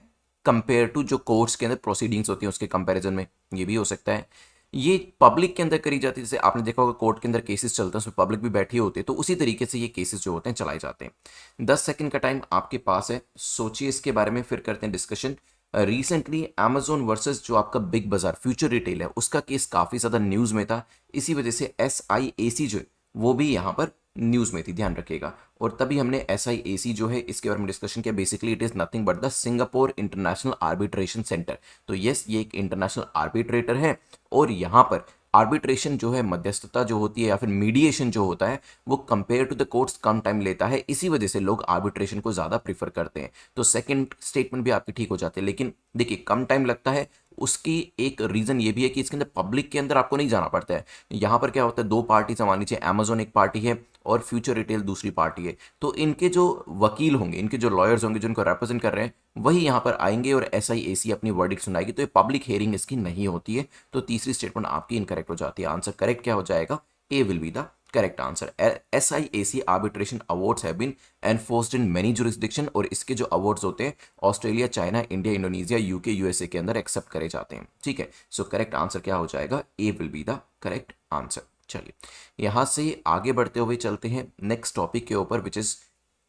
कंपेयर टू जो कोर्ट्स के अंदर प्रोसीडिंग्स होती हैं उसके कंपैरिजन में, ये भी हो सकता है। ये पब्लिक के अंदर करी जाती है, जैसे आपने देखा होगा कोर्ट के अंदर केसेस चलते हैं उसमें पब्लिक भी बैठी होती है, तो उसी तरीके से ये केसेस जो होते हैं चलाए जाते हैं। 10 सेकंड का टाइम आपके पास है, सोचिए इसके बारे में, फिर करते हैं डिस्कशन। रिसेंटली अमेजोन वर्सेस जो आपका बिग बाजार फ्यूचर रिटेल है उसका केस काफ़ी ज़्यादा न्यूज़ में था, इसी वजह से SIAC जो है वो भी यहाँ पर न्यूज़ में थी, ध्यान रखिएगा। और तभी हमने SIAC जो है इसके बारे में डिस्कशन किया। Basically it is nothing but the Singapore international arbitration centre. तो यस ये एक इंटरनेशनल आर्बिट्रेटर है और यहाँ पर आर्बिट्रेशन जो है मध्यस्थता जो होती है या फिर मीडिएशन जो होता है वो कंपेयर टू द कोर्ट्स कम टाइम लेता है, इसी वजह से लोग आर्बिट्रेशन को ज़्यादा प्रीफर करते हैं। तो सेकंड स्टेटमेंट भी आपकी ठीक हो जाती है, लेकिन देखिए कम टाइम लगता है उसकी एक रीज़न ये भी है कि इसके अंदर पब्लिक के अंदर आपको नहीं जाना पड़ता है। यहाँ पर क्या होता है 2 पार्टी मान लीजिए, अमेजोन एक पार्टी है और फ्यूचर रिटेल दूसरी पार्टी है, तो इनके जो वकील होंगे, इनके जो लॉयर्स होंगे जो इनको रिप्रेजेंट कर रहे हैं वही यहाँ पर आएंगे और SIAC अपनी वर्डिक्ट सुनाएगी, तो ये पब्लिक हियरिंग इसकी नहीं होती है। तो तीसरी स्टेटमेंट आपकी इनकरेक्ट हो जाती है। आंसर करेक्ट क्या हो जाएगा? A will be the correct answer. SIAC arbitration awards have been enforced in many jurisdiction, और इसके जो अवार्ड्स होते हैं Australia, China, India, Indonesia, UK, USA के अंदर एक्सेप्ट करे जाते हैं। ठीक है, सो करेक्ट आंसर क्या हो जाएगा, A will be the correct answer. चलिए यहां से आगे बढ़ते हुए चलते हैं नेक्स्ट टॉपिक के ऊपर, विच इज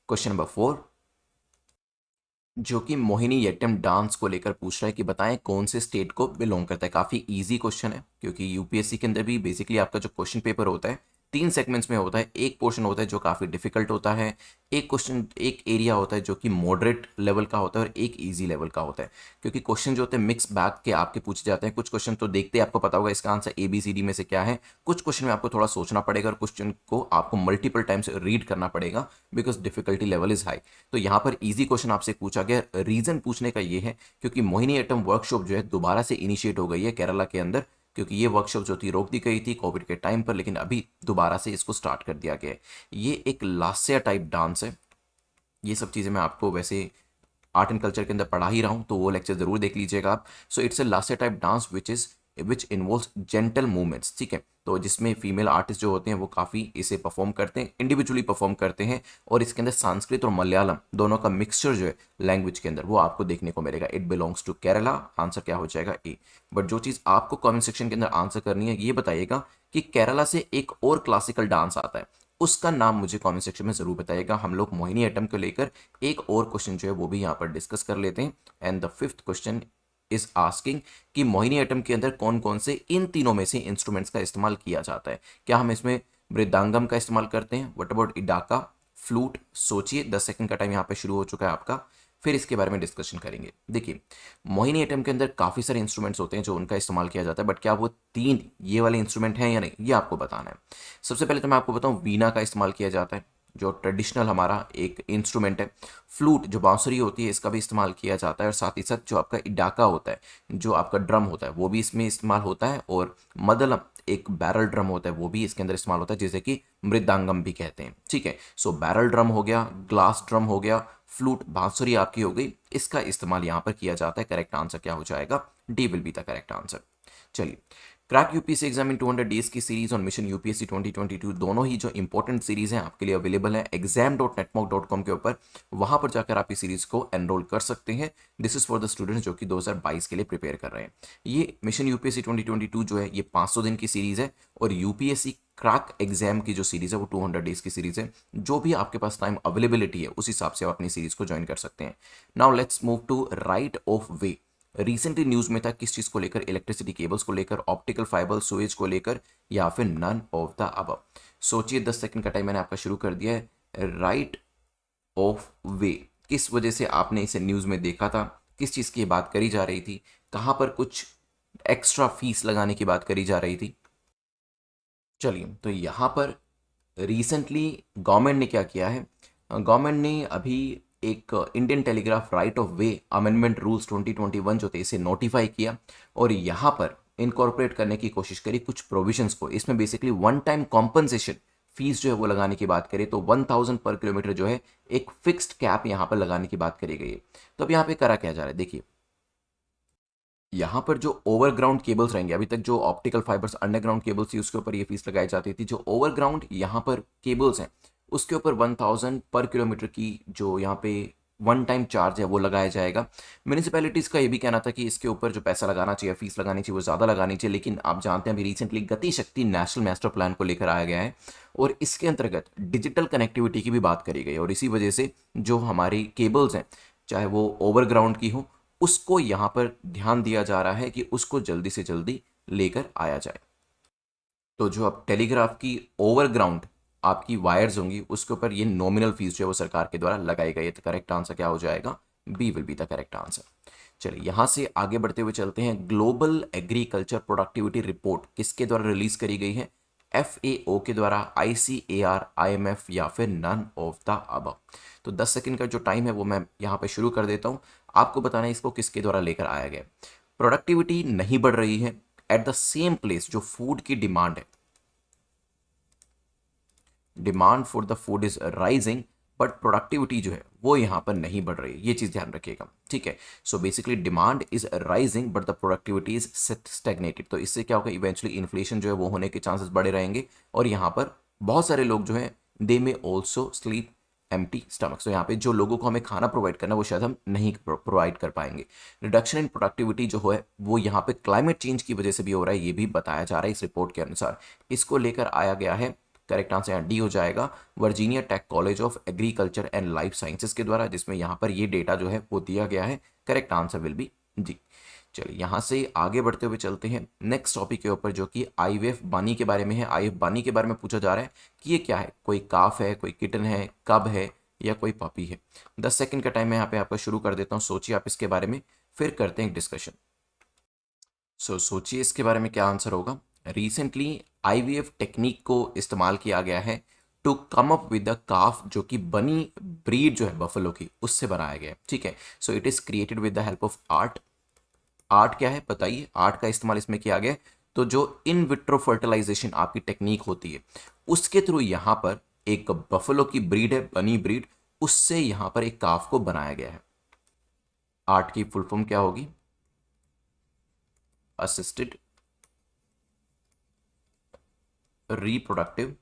क्वेश्चन नंबर 4, जो कि मोहिनीअट्टम डांस को लेकर पूछ रहा है कि बताएं कौन से स्टेट को बिलोंग करता है। काफ़ी इजी क्वेश्चन है, क्योंकि यूपीएससी के अंदर भी बेसिकली आपका जो क्वेश्चन पेपर होता है 3 सेगमेंट्स में होता है। एक पोर्शन होता है जो काफ़ी डिफिकल्ट होता है, एक एरिया होता है जो कि मॉडरेट लेवल का होता है, और एक ईजी लेवल का होता है। क्योंकि क्वेश्चन जो होते हैं मिक्स बैग के आपके पूछे जाते हैं। कुछ क्वेश्चन तो देखते ही आपको पता होगा इसका आंसर ABCD में से क्या है, कुछ क्वेश्चन में आपको थोड़ा सोचना पड़ेगा, और क्वेश्चन को आपको मल्टीपल टाइम्स रीड करना पड़ेगा, because difficulty level is high. तो यहाँ पर ईजी क्वेश्चन आपसे पूछा गया। रीजन पूछने का ये है क्योंकि मोहिनीअट्टम वर्कशॉप जो है दोबारा से इनिशिएट हो गई है केरला के अंदर, क्योंकि ये वर्कशॉप जो थी रोक दी गई थी कोविड के टाइम पर, लेकिन अभी दोबारा से इसको स्टार्ट कर दिया गया है। ये एक लास्या टाइप डांस है। ये सब चीज़ें मैं आपको वैसे आर्ट एंड कल्चर के अंदर पढ़ा ही रहा हूँ, तो वो लेक्चर जरूर देख लीजिएगा आप। So it's a Lasya type dance which involves gentle movements. ठीक है, तो जिसमें फीमेल आर्टिस्ट जो होते हैं वो काफ़ी इसे परफॉर्म करते हैं, इंडिविजुअली परफॉर्म करते हैं, और इसके अंदर संस्कृत और मलयालम दोनों का मिक्सचर जो है लैंग्वेज के अंदर वो आपको देखने को मिलेगा। It belongs to Kerala. Answer क्या हो जाएगा, ए। बट जो चीज़ आपको कमेंट सेक्शन के अंदर आंसर करनी है, ये बताइएगा कि केरला से एक और क्लासिकल डांस आता है, उसका नाम मुझे कमेंट सेक्शन में जरूर बताइएगा। हम लोग मोहिनीअट्टम को लेकर एक और क्वेश्चन जो है वो भी यहाँ पर डिस्कस कर लेते हैं। And the 5th question is asking कि मोहिनीअट्टम के अंदर कौन कौन से इन तीनों में से इंस्ट्रूमेंट्स का इस्तेमाल किया जाता है। क्या हम इसमें मृदांगम का इस्तेमाल करते हैं, व्हाट अबाउट इडाका, फ्लूट? सोचिए, 10 सेकंड का टाइम यहाँ पे शुरू हो चुका है आपका, फिर इसके बारे में डिस्कशन करेंगे। देखिए मोहिनीअट्टम के अंदर काफ़ी सारे इंस्ट्रूमेंट्स होते हैं जो उनका इस्तेमाल किया जाता है, बट क्या वो 3 ये वाले इंस्ट्रूमेंट हैं या नहीं, ये आपको बताना है। सबसे पहले तो मैं आपको बताऊं, वीणा का इस्तेमाल किया जाता है, जो ट्रेडिशनल हमारा एक इंस्ट्रूमेंट है। फ्लूट जो बांसुरी होती है, इसका भी इस्तेमाल किया जाता है, और साथ ही साथ जो आपका इडाका होता है, जो आपका ड्रम होता है, वो भी इसमें इस्तेमाल होता है। और मदलम एक बैरल ड्रम होता है, वो भी इसके अंदर इस्तेमाल होता है, जिसे कि मृदांगम भी कहते हैं। ठीक है, सो बैरल ड्रम हो गया, ग्लास ड्रम हो गया, फ्लूट बांसुरी आपकी हो गई, इसका इस्तेमाल यहाँ पर किया जाता है। करेक्ट आंसर क्या हो जाएगा, D will be the correct answer. चलिए, crack UPSC exam in 200 days की सीरीज और मिशन यूपीएससी 2022 दोनों ही जो इंपॉर्टेंट सीरीज हैं आपके लिए अवेलेबल है exam.netmock.com के ऊपर। वहां पर जाकर आप इस सीरीज को एनरोल कर सकते हैं। This is for the students जो कि 2022 के लिए प्रिपेयर कर रहे हैं। ये मिशन यूपीएससी 2022 जो है ये 500 दिन की सीरीज है, और यूपीएससी क्रैक एग्जाम की जो सीरीज है वो 200 डेज की सीरीज है। जो भी आपके पास टाइम अवेलेबिलिटी है उस हिसाब से आप अपनी सीरीज को ज्वाइन कर सकते हैं। Now let's move to right of way. Recently news में था किस चीज को लेकर, इलेक्ट्रिसिटी केबल्स को लेकर, ऑप्टिकल फाइबर सुएज को लेकर, या फिर नन ऑफ द अबव? सोचिए, 10 सेकंड का टाइम मैंने आपका शुरू कर दिया है। राइट ऑफ वे, किस वजह से आपने इसे न्यूज में देखा था, किस चीज की बात करी जा रही थी, कहां पर कुछ एक्स्ट्रा फीस लगाने की बात करी जा रही थी? चलिए, तो यहां पर रिसेंटली गवर्नमेंट ने क्या किया है, गवर्नमेंट ने अभी एक Indian telegraph right of way amendment rules 2021 जो थे इसे नोटिफाई किया, और यहाँ पर इनकॉर्पोरेट करने की कोशिश करी कुछ प्रोविजंस को। इसमें basically one time compensation fees जो है वो लगाने की बात करें तो 1000 पर किलोमीटर जो है एक फिक्स्ड कैप यहाँ पर लगाने की बात करी गई है। तो अब यहाँ पे करा क्या जा रहा है, देखिए यहाँ पर जो ओवरग्राउंड केबल्स रहेंगे, अभी तक जो ऑप्टिकल फाइबर्स अंडरग्राउंड केबल्स थी उसके ऊपर ये फीस लगाई जाती थी। जो ओवरग्राउंड यहाँ पर केबल्स हैं उसके ऊपर 1000 पर किलोमीटर की जो यहाँ पे वन टाइम चार्ज है वो लगाया जाएगा। म्यूनिसिपैलिटीज़ का ये भी कहना था कि इसके ऊपर जो पैसा लगाना चाहिए, फीस लगानी चाहिए, वो ज़्यादा लगानी चाहिए, लेकिन आप जानते हैं अभी रिसेंटली गति शक्ति नेशनल मास्टर प्लान को लेकर आया गया है, और इसके अंतर्गत डिजिटल कनेक्टिविटी की भी बात करी गई, और इसी वजह से जो हमारी केबल्स हैं चाहे वो ओवरग्राउंड की हो, उसको यहाँ पर ध्यान दिया जा रहा है कि उसको जल्दी से जल्दी लेकर आया जाए। तो जो अब टेलीग्राफ की ओवरग्राउंड आपकी वायर्स होंगी उसके ऊपर ये नॉमिनल फीस जो है वो सरकार के द्वारा लगाई गई है। तो करेक्ट आंसर क्या हो जाएगा, B will be the correct answer. चलिए यहाँ से आगे बढ़ते हुए चलते हैं। ग्लोबल एग्रीकल्चर प्रोडक्टिविटी रिपोर्ट किसके द्वारा रिलीज करी गई है, FAO के द्वारा, ICAR, IMF, या फिर नन ऑफ द अबव? तो 10 सेकंड का जो टाइम है वो मैं यहाँ पे शुरू कर देता हूँ। आपको बताना है इसको किसके द्वारा लेकर आया गया। प्रोडक्टिविटी नहीं बढ़ रही है, एट द सेम प्लेस जो फूड की डिमांड है, demand for the food is rising, but productivity जो है वो यहाँ पर नहीं बढ़ रही है, ये चीज ध्यान रखिएगा। ठीक है, so basically demand is rising but the productivity is stagnated. तो इससे क्या होगा, इवेंचुअली इन्फ्लेशन जो है वो होने के चांसेस बड़े रहेंगे, और यहाँ पर बहुत सारे लोग जो है दे में ऑल्सो स्लीप एम्प्टी स्टमक। तो यहाँ पे जो लोगों को हमें खाना प्रोवाइड करना है वो शायद हम नहीं प्रोवाइड कर पाएंगे। रिडक्शन इन प्रोडक्टिविटी जो है वो यहाँ पे क्लाइमेट चेंज की वजह से भी हो रहा है, ये भी बताया जा रहा है इस रिपोर्ट के अनुसार। इसको लेकर आया गया है, करेक्ट आंसर यहाँ डी हो जाएगा, Virginia Tech college of agriculture and life sciences के द्वारा, जिसमें यहाँ पर ये डेटा जो है वो दिया गया है। Correct answer will be D. चलिए यहाँ से आगे बढ़ते हुए चलते हैं नेक्स्ट टॉपिक के ऊपर, जो कि आईवीएफ बानी के बारे में है। आईवीएफ बानी के बारे में पूछा जा रहा है कि ये क्या है, कोई काफ है, कोई किटन है, कब है, या कोई पपी है। 10 सेकंड का टाइम मैं यहाँ पे आपका शुरू कर देता हूँ, सोचिए आप इसके बारे में, फिर करते हैं डिस्कशन। सोचिए इसके बारे में क्या आंसर होगा। रिसेंटली आईवीएफ टेक्निक को इस्तेमाल किया गया है to come up with the calf, जो कि बनी ब्रीड जो है बफेलो की, उससे बनाया गया है। ठीक है, so it is created with the help of art. Art क्या है बताइए, आर्ट का इस्तेमाल इसमें किया गया। तो जो इन विट्रो फर्टिलाइजेशन आपकी टेक्निक होती है, उसके थ्रू यहाँ पर एक बफेलो की ब्रीड है, बनी ब्रीड, उससे यहाँ पर एक काफ को बनाया गया है। आर्ट की फुल फॉर्म क्या होगी, असिस्टेड रिप्रोडक्टिव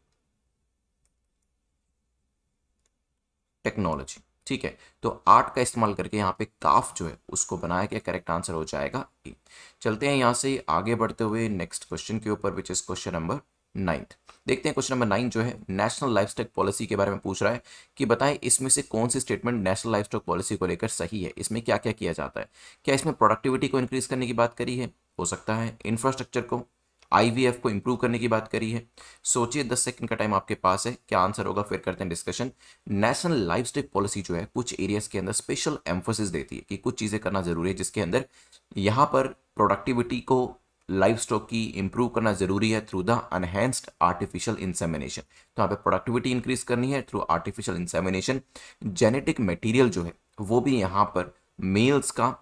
टेक्नोलॉजी। ठीक है, तो आर्ट का इस्तेमाल करके यहाँ पे काफ जो है उसको बनाया गया। करेक्ट आंसर हो जाएगा ए। चलते हैं यहाँ से आगे बढ़ते हुए नेक्स्ट क्वेश्चन के ऊपर, विच इज क्वेश्चन नंबर 9। देखते हैं क्वेश्चन नंबर 9 जो है नेशनल लाइफस्टॉक पॉलिसी के बारे में पूछ रहा है कि बताएं इसमें से कौन सी स्टेटमेंट नेशनल लाइफस्टॉक पॉलिसी को लेकर सही है। इसमें क्या क्या किया जाता है, क्या इसमें प्रोडक्टिविटी को इंक्रीज करने की बात करी है, हो सकता है इंफ्रास्ट्रक्चर को, आईवीएफ को इंप्रूव करने की बात करी है। सोचिए, 10 सेकंड का टाइम आपके पास है, क्या आंसर होगा, फिर करते हैं डिस्कशन। नेशनल लाइफस्टॉक पॉलिसी जो है कुछ एरियाज के अंदर स्पेशल एम्फोसिस देती है कि कुछ चीजें करना जरूरी है, जिसके अंदर यहाँ पर प्रोडक्टिविटी को लाइफ स्टॉक की इंप्रूव करना जरूरी है through the enhanced artificial insemination. तो यहाँ पे प्रोडक्टिविटी इंक्रीज करनी है through artificial insemination. Genetic material जो है वो भी यहाँ पर मेल्स का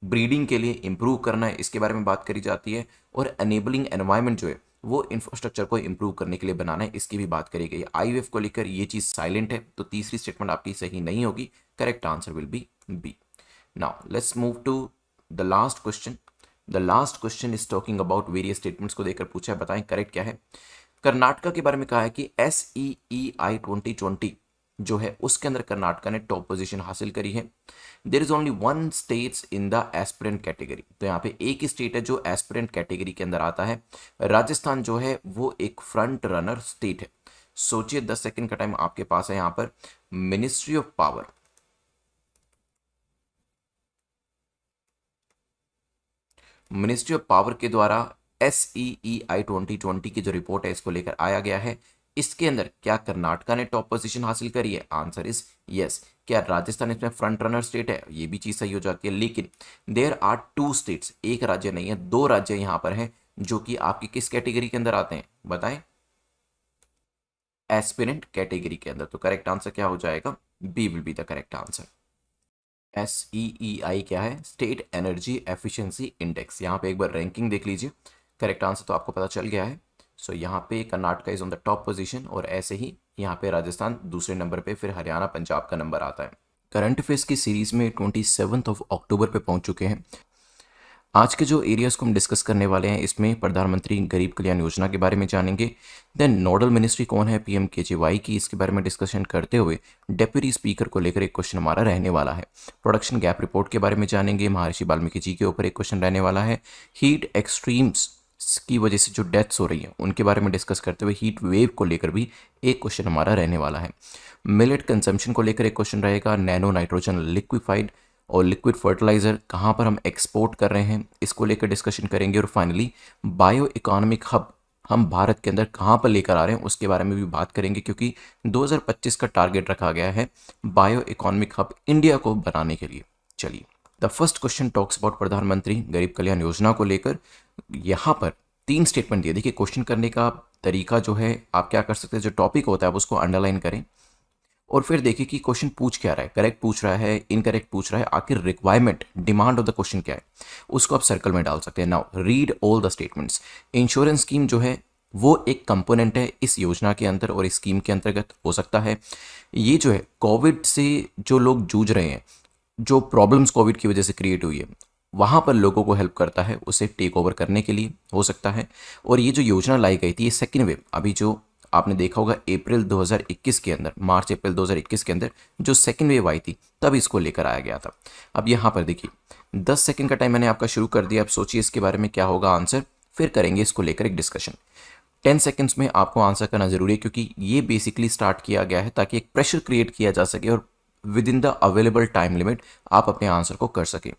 ब्रीडिंग के लिए इंप्रूव करना है, इसके बारे में बात करी जाती है। और एनेबलिंग एनवायरनमेंट जो है वो इंफ्रास्ट्रक्चर को इंप्रूव करने के लिए बनाना है, इसकी भी बात करी गई है। आईवीएफ को लेकर ये चीज साइलेंट है, तो तीसरी स्टेटमेंट आपकी सही नहीं होगी। Correct answer will be B. Now let's move to the last question. The last question is talking about various statements को देकर पूछा है, बताएं करेक्ट क्या है। कर्नाटका के बारे में कहा है कि SEEI 2020 जो है उसके अंदर कर्नाटका ने टॉप पोजीशन हासिल करी है। There is only one states in the aspirant category, तो यहाँ पे एक ही स्टेट है जो एस्पिरेंट कैटेगरी के अंदर आता है। राजस्थान जो है वो एक फ्रंट रनर स्टेट है। सोचिए, 10 सेकंड का टाइम आपके पास है। यहाँ पर ministry of power, ministry of power के द्वारा SEEI 2020 की जो रिपोर्ट है इसको लेकर आया गया है। इसके अंदर क्या कर्नाटका ने टॉप पोजीशन हासिल करी है, आंसर इज यस। क्या राजस्थान इसमें फ्रंट रनर स्टेट है, ये भी चीज सही हो जाती है। लेकिन देयर आर 2 स्टेट्स, एक राज्य नहीं है, 2 राज्य यहाँ पर हैं जो कि आपकी किस कैटेगरी के अंदर आते हैं बताएं, एस्पिरेंट कैटेगरी के अंदर। तो करेक्ट आंसर क्या हो जाएगा, B will be the correct answer. SEEI क्या है, स्टेट एनर्जी एफिशिएंसी इंडेक्स। यहाँ पे एक बार रैंकिंग देख लीजिए, करेक्ट आंसर तो आपको पता चल गया है। सो यहाँ पे Karnataka is on the top position, और ऐसे ही यहाँ पे राजस्थान दूसरे नंबर पे, फिर हरियाणा पंजाब का नंबर आता है। करंट अफेयर्स की सीरीज में 27 अक्टूबर पे पहुंच चुके हैं। आज के जो एरियाज को हम डिस्कस करने वाले हैं, इसमें प्रधानमंत्री गरीब कल्याण योजना के बारे में जानेंगे। देन नोडल मिनिस्ट्री कौन है PMKJY की, इसके बारे में डिस्कशन करते हुए डेप्यूटी स्पीकर को लेकर एक क्वेश्चन हमारा रहने वाला है। प्रोडक्शन गैप रिपोर्ट के बारे में जानेंगे, महर्षि वाल्मीकि जी के ऊपर एक क्वेश्चन रहने वाला है। हीट एक्सट्रीम्स की वजह से जो डेथ्स हो रही हैं उनके बारे में डिस्कस करते हुए हीट वेव को लेकर भी एक क्वेश्चन हमारा रहने वाला है। मिलेट कंजम्पशन को लेकर एक क्वेश्चन रहेगा। नैनो नाइट्रोजन लिक्विफाइड और लिक्विड फर्टिलाइजर कहाँ पर हम एक्सपोर्ट कर रहे हैं, इसको लेकर डिस्कशन करेंगे। और फाइनली बायो इकोनॉमिक हब हम भारत के अंदर कहाँ पर लेकर आ रहे हैं उसके बारे में भी बात करेंगे, क्योंकि 2025 का टारगेट रखा गया है बायो इकोनॉमिक हब इंडिया को बनाने के लिए। चलिए, the first question talks about प्रधानमंत्री गरीब कल्याण योजना को लेकर। यहाँ पर 3 स्टेटमेंट दिए। देखिए, क्वेश्चन करने का तरीका जो है, आप क्या कर सकते हैं, जो टॉपिक होता है आप उसको अंडरलाइन करें और फिर देखिए कि क्वेश्चन पूछ क्या रहा है, करेक्ट पूछ रहा है, इनकरेक्ट पूछ रहा है, आखिर requirement demand of the question क्या है, उसको आप सर्कल में डाल सकते हैं। Now read all the statements. Insurance scheme जो है वो एक कंपोनेंट है इस योजना के अंदर और इस स्कीम के अंतर्गत। हो सकता है ये जो है कोविड से जो लोग जूझ रहे हैं, जो प्रॉब्लम्स कोविड की वजह से क्रिएट हुई है, वहाँ पर लोगों को हेल्प करता है उसे टेक ओवर करने के लिए, हो सकता है। और ये जो योजना लाई गई थी, ये सेकेंड वेव, अभी जो आपने देखा होगा अप्रैल 2021 के अंदर, मार्च अप्रैल 2021 के अंदर जो सेकेंड वेव आई थी तब इसको लेकर आया गया था। अब यहाँ पर देखिए 10 सेकंड का टाइम मैंने आपका शुरू कर दिया। अब सोचिए इसके बारे में क्या होगा आंसर, फिर करेंगे इसको लेकर एक डिस्कशन। 10 सेकंड्स में आपको आंसर करना जरूरी है, क्योंकि ये बेसिकली स्टार्ट किया गया है ताकि एक प्रेशर क्रिएट किया जा सके और with in the available time limit आप अपने आंसर को कर सकें।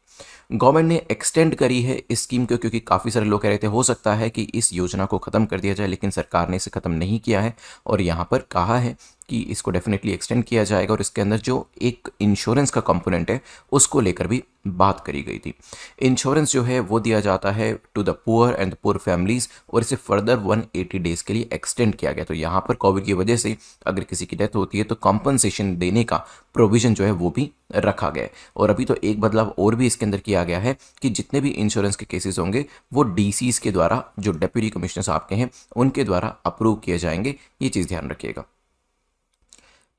गवर्नमेंट ने एक्सटेंड करी है इस स्कीम को, क्योंकि काफ़ी सारे लोग कह रहे थे हो सकता है कि इस योजना को ख़त्म कर दिया जाए, लेकिन सरकार ने इसे ख़त्म नहीं किया है और यहाँ पर कहा है कि इसको डेफिनेटली एक्सटेंड किया जाएगा। और इसके अंदर जो एक इंश्योरेंस का कंपोनेंट है उसको लेकर भी बात करी गई थी। इंश्योरेंस जो है वो दिया जाता है to the poor and the poor families, और इसे फर्दर 180 डेज के लिए एक्सटेंड किया गया। तो यहाँ पर कोविड की वजह से अगर किसी की डेथ होती है तो कॉम्पनसेशन देने का प्रोविजन जो है वो भी रखा गया है। और अभी तो एक बदलाव और भी इसके अंदर किया गया है कि जितने भी इंश्योरेंस के केसेस होंगे वो डीसीज के द्वारा, जो डेप्यूटी कमिश्नर्स आपके हैं उनके द्वारा अप्रूव किए जाएंगे। ये चीज़ ध्यान रखिएगा।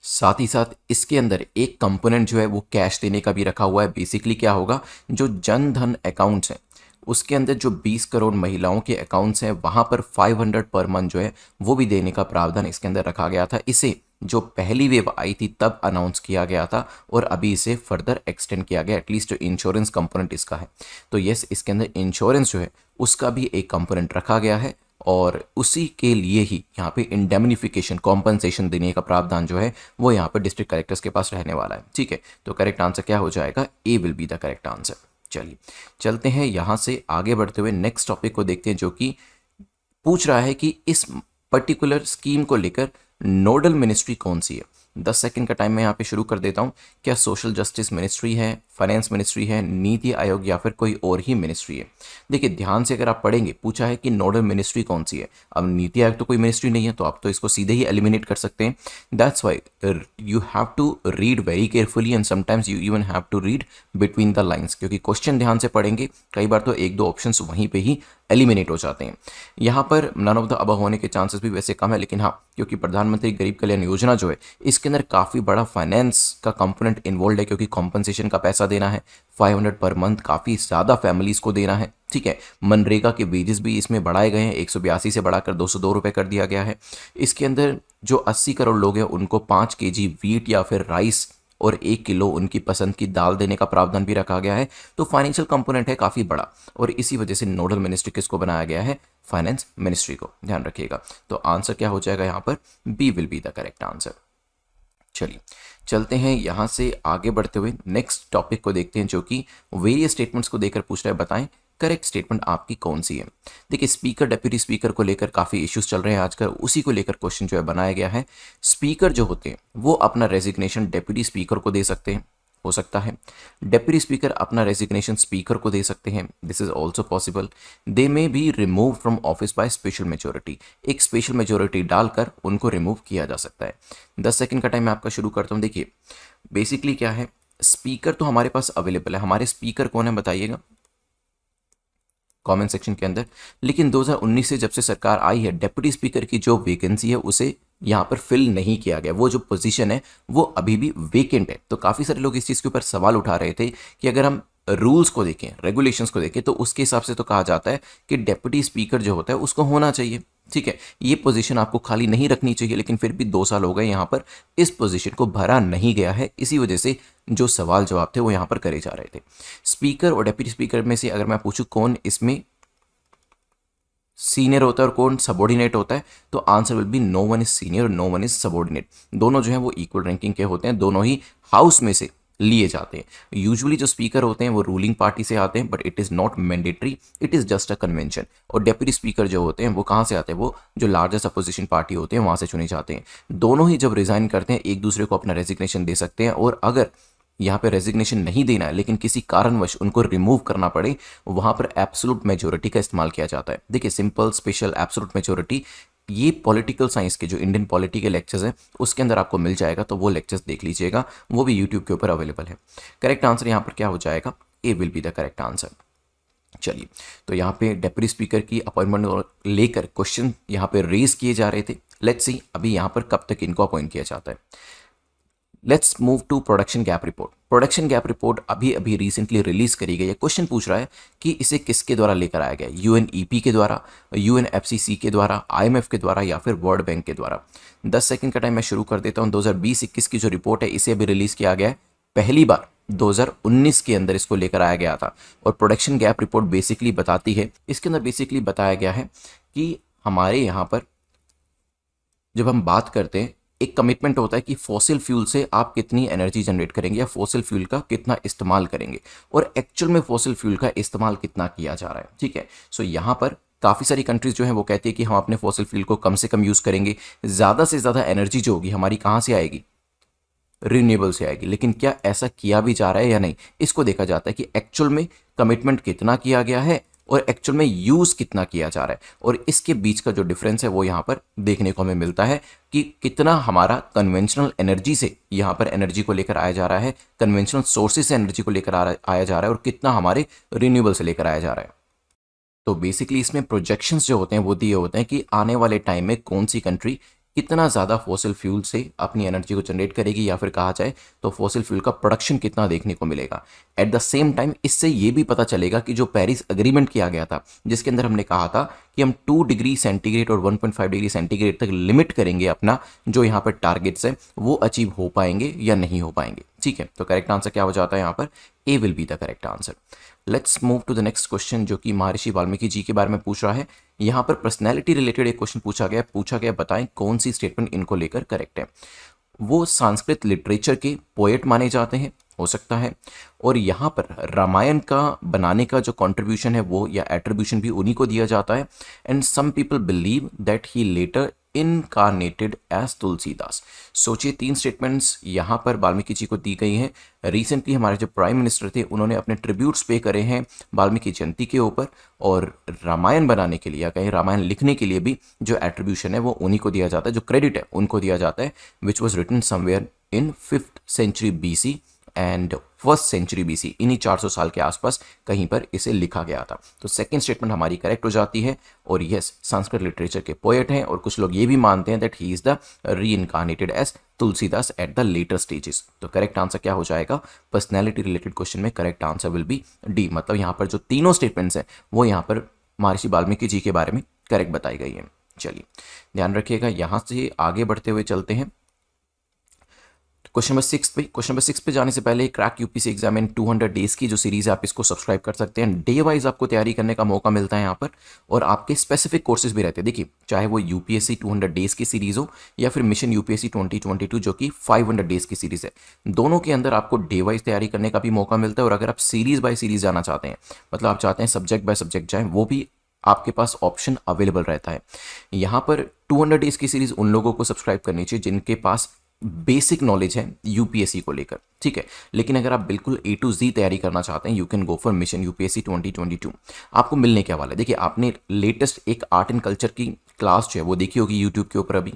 साथ ही साथ इसके अंदर एक कंपोनेंट जो है वो कैश देने का भी रखा हुआ है। बेसिकली क्या होगा, जो जन धन अकाउंट्स हैं उसके अंदर जो 20 करोड़ महिलाओं के अकाउंट्स हैं वहां पर 500 पर मंथ जो है वो भी देने का प्रावधान इसके अंदर रखा गया था। इसे जो पहली वेव आई थी तब अनाउंस किया गया था और अभी इसे फर्दर एक्सटेंड किया गया, एटलीस्ट जो इंश्योरेंस कंपोनेंट इसका है। तो यस, इसके अंदर इंश्योरेंस जो है उसका भी एक कंपोनेंट रखा गया है और उसी के लिए ही यहाँ पे इंडेमनिफिकेशन कॉम्पनसेशन देने का प्रावधान जो है वो यहाँ पर डिस्ट्रिक्ट कलेक्टर्स के पास रहने वाला है। ठीक है, तो करेक्ट आंसर क्या हो जाएगा, A will be the correct answer. चलिए चलते हैं यहाँ से आगे बढ़ते हुए नेक्स्ट टॉपिक को देखते हैं, जो कि पूछ रहा है कि इस पर्टिकुलर स्कीम को लेकर नोडल मिनिस्ट्री कौन सी है। 10 सेकंड का टाइम मैं यहाँ पे शुरू कर देता हूँ। क्या सोशल जस्टिस मिनिस्ट्री है, फाइनेंस मिनिस्ट्री है, नीति आयोग या फिर कोई और ही मिनिस्ट्री है। देखिए ध्यान से अगर आप पढ़ेंगे, पूछा है कि नोडल मिनिस्ट्री कौन सी है। अब नीति आयोग तो कोई मिनिस्ट्री नहीं है तो आप तो इसको सीधे ही एलिमिनेट कर सकते हैं। That's why you have to read very carefully and sometimes you even have to read between the lines, क्योंकि क्वेश्चन ध्यान से पढ़ेंगे कई बार तो एक दो ऑप्शन वहीं पे ही एलिमिनेट हो जाते हैं। यहाँ पर नन ऑफ द अबव होने के चांसेस भी वैसे कम है, लेकिन हाँ क्योंकि प्रधानमंत्री गरीब कल्याण योजना जो है इसके अंदर काफ़ी बड़ा फाइनेंस का कंपोनेंट इन्वॉल्व है, क्योंकि कॉम्पनसेशन का पैसा देना है 500 पर मंथ, काफ़ी ज़्यादा फैमिलीज़ को देना है। ठीक है, मनरेगा के वेजेस भी इसमें बढ़ाए गए हैं, 182 से बढ़ाकर 202 रुपये कर दिया गया है। इसके अंदर जो 80 करोड़ लोग हैं उनको 5 केजी वीट या फिर राइस और 1 किलो उनकी पसंद की दाल देने का प्रावधान भी रखा गया है। तो फाइनेंशियल कंपोनेंट है काफ़ी बड़ा और इसी वजह से नोडल मिनिस्ट्री किसको बनाया गया है, फाइनेंस मिनिस्ट्री को। ध्यान रखिएगा। तो आंसर क्या हो जाएगा यहाँ पर, B will be the correct answer. चलिए चलते हैं यहाँ से आगे बढ़ते हुए नेक्स्ट टॉपिक को देखते हैं, जो कि वेरियस स्टेटमेंट्स को देकर पूछ रहा है बताएं करेक्ट स्टेटमेंट आपकी कौन सी है। देखिए स्पीकर डेप्यूटी स्पीकर को लेकर काफ़ी इश्यूज चल रहे हैं आजकल, उसी को लेकर क्वेश्चन जो है बनाया गया है। स्पीकर जो होते हैं वो अपना रेजिग्नेशन डेप्यूटी स्पीकर को दे सकते हैं, हो सकता है डेप्यूटी स्पीकर अपना रेजिग्नेशन स्पीकर को दे सकते हैं, this is also possible. They may be remove from office by special majority, एक स्पेशल मेजोरिटी डालकर उनको रिमूव किया जा सकता है। 10 सेकंड का टाइम मैं आपका शुरू करता हूँ। देखिए बेसिकली क्या है, स्पीकर तो हमारे पास अवेलेबल है, हमारे स्पीकर कौन है बताइएगा कमेंट सेक्शन के अंदर। लेकिन 2019 से जब से सरकार आई है, डेप्यूटी स्पीकर की जो वैकेंसी है उसे यहाँ पर फिल नहीं किया गया, वो जो पोजीशन है वो अभी भी वेकेंट है। तो काफ़ी सारे लोग इस चीज़ के ऊपर सवाल उठा रहे थे कि अगर हम रूल्स को देखें, रेगुलेशंस को देखें, तो उसके हिसाब से तो कहा जाता है कि डेप्यूटी स्पीकर जो होता है उसको होना चाहिए। ठीक है, ये पोजीशन आपको खाली नहीं रखनी चाहिए, लेकिन फिर भी 2 साल हो गए यहाँ पर इस पोजीशन को भरा नहीं गया है। इसी वजह से जो सवाल जवाब थे वो यहाँ पर करे जा रहे थे। स्पीकर और डेप्यूटी स्पीकर में से अगर मैं पूछूं कौन इसमें सीनियर होता है और कौन सबॉर्डिनेट होता है, तो answer will be no one is senior और नो वन इज सबॉर्डिनेट। दोनों जो है वो इक्वल रैंकिंग के होते हैं, दोनों ही हाउस में से लिए जाते हैं। यूजुअली जो स्पीकर होते हैं वो रूलिंग पार्टी से आते हैं, but it is not mandatory, it is just a convention. और डेप्यूटी स्पीकर जो होते हैं वो कहाँ से आते हैं, वो जो लार्जेस्ट अपोजिशन पार्टी होते हैं वहाँ से चुने जाते हैं। दोनों ही जब रिजाइन करते हैं एक दूसरे को अपना रेजिग्नेशन दे सकते हैं, और अगर यहाँ पे रेजिग्नेशन नहीं देना है लेकिन किसी कारणवश उनको रिमूव करना पड़े, वहाँ पर एब्सोल्यूट मेजोरिटी का इस्तेमाल किया जाता है। देखिए सिंपल, स्पेशल, एब्सोल्यूट मेजोरिटी, ये पॉलिटिकल साइंस के जो इंडियन पॉलिटी के लेक्चर्स हैं उसके अंदर आपको मिल जाएगा, तो वो लेक्चर्स देख लीजिएगा, वो भी यूट्यूब के ऊपर अवेलेबल है। करेक्ट आंसर यहाँ पर क्या हो जाएगा, A will be the correct answer. चलिए तो यहाँ पे डेप्यूटी स्पीकर की अपॉइंटमेंट लेकर क्वेश्चन यहाँ पे रेज किए जा रहे थे। लेट्स सी अभी यहाँ पर कब तक इनको अपॉइंट किया जाता है। Let's move to production gap report. Production gap report अभी अभी रिसेंटली रिलीज करी गई है। क्वेश्चन पूछ रहा है कि इसे किसके द्वारा लेकर आया गया, यूएनईपी के द्वारा, यूएनएफसीसी के द्वारा, आईएमएफ के द्वारा या फिर वर्ल्ड बैंक के द्वारा। 10 सेकंड का टाइम मैं शुरू कर देता हूं। 2020-21 की जो रिपोर्ट है इसे अभी रिलीज किया गया है, पहली बार 2019 के अंदर इसको लेकर आया गया था। और प्रोडक्शन गैप रिपोर्ट बेसिकली बताती है, इसके अंदर बेसिकली बताया गया है कि हमारे यहाँ पर जब हम बात करते हैं, एक कमिटमेंट होता है कि फॉसिल फ्यूल से आप कितनी एनर्जी जनरेट करेंगे या फॉसिल फ्यूल का कितना इस्तेमाल करेंगे, और एक्चुअल में फॉसिल फ्यूल का इस्तेमाल कितना किया जा रहा है। ठीक है, सो यहाँ पर काफ़ी सारी कंट्रीज जो है वो कहती है कि हम अपने फॉसिल फ्यूल को कम से कम यूज़ करेंगे, ज़्यादा से ज़्यादा एनर्जी जो होगी हमारी कहाँ से आएगी, रिन्यूएबल से आएगी। लेकिन क्या ऐसा किया भी जा रहा है या नहीं, इसको देखा जाता है कि एक्चुअल में कमिटमेंट कितना किया गया है और एक्चुअल में यूज़ कितना किया जा रहा है। और इसके बीच का जो डिफरेंस है वो यहाँ पर देखने को हमें मिलता है कि कितना हमारा कन्वेंशनल एनर्जी से यहाँ पर एनर्जी को लेकर आया जा रहा है, कन्वेंशनल सोर्सेज से एनर्जी को लेकर आया जा रहा है, और कितना हमारे रिन्यूएबल से लेकर आया जा रहा है। तो बेसिकली इसमें प्रोजेक्शंस जो होते हैं वो दिए होते हैं कि आने वाले टाइम में कौन सी कंट्री कितना ज़्यादा फॉसिल फ्यूल से अपनी एनर्जी को जनरेट करेगी, या फिर कहा जाए तो फॉसिल फ्यूल का प्रोडक्शन कितना देखने को मिलेगा। एट द सेम टाइम इससे ये भी पता चलेगा कि जो पेरिस एग्रीमेंट किया गया था, जिसके अंदर हमने कहा था कि हम 2 डिग्री सेंटीग्रेड और 1.5 डिग्री सेंटीग्रेड तक लिमिट करेंगे अपना जो यहाँ पर टारगेट्स है, वो अचीव हो पाएंगे या नहीं हो पाएंगे। ठीक है, तो करेक्ट आंसर क्या हो जाता है यहाँ पर, A will be the correct answer. Let's move to the next question, जो कि महर्षि वाल्मीकि जी के बारे में पूछ रहा है। यहाँ पर पर्सनैलिटी रिलेटेड एक क्वेश्चन पूछा गया बताएं कौन सी स्टेटमेंट इनको लेकर करेक्ट है। वो संस्कृत लिटरेचर के पोएट माने जाते हैं, हो सकता है, और यहाँ पर रामायण का बनाने का जो कंट्रीब्यूशन है वो या एट्रीब्यूशन भी उन्हीं को दिया जाता है। And some people believe that he later incarnated as Tulsidas. सोचिए 3 स्टेटमेंट्स यहाँ पर वाल्मीकि जी को दी गई हैं। रिसेंटली हमारे जो प्राइम मिनिस्टर थे उन्होंने अपने ट्रिब्यूट्स पे करे हैं वाल्मीकि जयंती के ऊपर, और रामायण बनाने के लिए या कहीं रामायण लिखने के लिए भी जो एट्रीब्यूशन है वो उन्हीं को दिया जाता है, जो क्रेडिट है उनको दिया जाता है, which was written somewhere in 5th century BC and 1st century BC। इन्हीं 400 साल के आसपास कहीं पर इसे लिखा गया था। तो सेकंड स्टेटमेंट हमारी करेक्ट हो जाती है। और यस, संस्कृत लिटरेचर के पोएट हैं, और कुछ लोग ये भी मानते हैं that he is the reincarnated as Tulsidas at the later stages. तो करेक्ट आंसर क्या हो जाएगा, पर्सनैलिटी रिलेटेड क्वेश्चन में correct answer will be D. मतलब यहाँ पर जो तीनों स्टेटमेंट्स हैं वो यहाँ पर महर्षि वाल्मीकि जी के बारे में करेक्ट बताई गई है। चलिए ध्यान रखिएगा, यहाँ से आगे बढ़ते हुए चलते हैं क्वेश्चन नंबर 6 पे जाने से पहले crack UPSC exam in 200 days की जो सीरीज है आप इसको सब्सक्राइब कर सकते हैं। डे वाइज आपको तैयारी करने का मौका मिलता है यहाँ पर, और आपके स्पेसिफिक कोर्सेज भी रहते हैं। देखिए, चाहे वो यूपीएससी 200 डेज की सीरीज हो या फिर मिशन यूपीएससी 2022 जो कि 500 डेज की सीरीज है, दोनों के अंदर आपको डे वाइज तैयारी करने का भी मौका मिलता है। और अगर आप सीरीज बाय सीरीज जाना चाहते हैं, मतलब आप चाहते हैं सब्जेक्ट बाय सब्जेक्ट जाएं, वो भी आपके पास ऑप्शन अवेलेबल रहता है। यहाँ पर 200 डेज की सीरीज उन लोगों को सब्सक्राइब करनी चाहिए जिनके पास बेसिक नॉलेज है यूपीएससी को लेकर। ठीक है, लेकिन अगर आप बिल्कुल A to Z तैयारी करना चाहते हैं, you can go for mission UPSC 2022। आपको मिलने क्या वाला है, देखिए आपने लेटेस्ट एक आर्ट एंड कल्चर की क्लास जो है वो देखी होगी यूट्यूब के ऊपर, अभी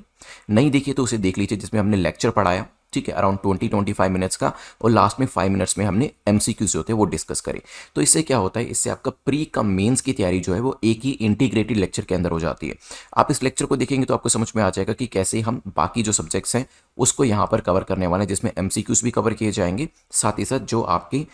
नहीं देखी तो उसे देख लीजिए, जिसमें हमने लेक्चर पढ़ाया। ठीक है, अराउंड 20-25 मिनट्स का, और लास्ट में 5 मिनट्स में हमने MCQs जो थे वो डिस्कस करे। तो इससे क्या होता है, इससे आपका प्री का मेंस की तैयारी जो है वो एक ही इंटीग्रेटेड लेक्चर के अंदर हो जाती है। आप इस लेक्चर को देखेंगे तो आपको समझ में आ जाएगा कि कैसे हम बाकी जो सब्जेक्ट्स हैं उसको यहाँ पर कवर करने वाले हैं, जिसमें MCQs भी कवर किए जाएंगे, साथ ही साथ जो आपके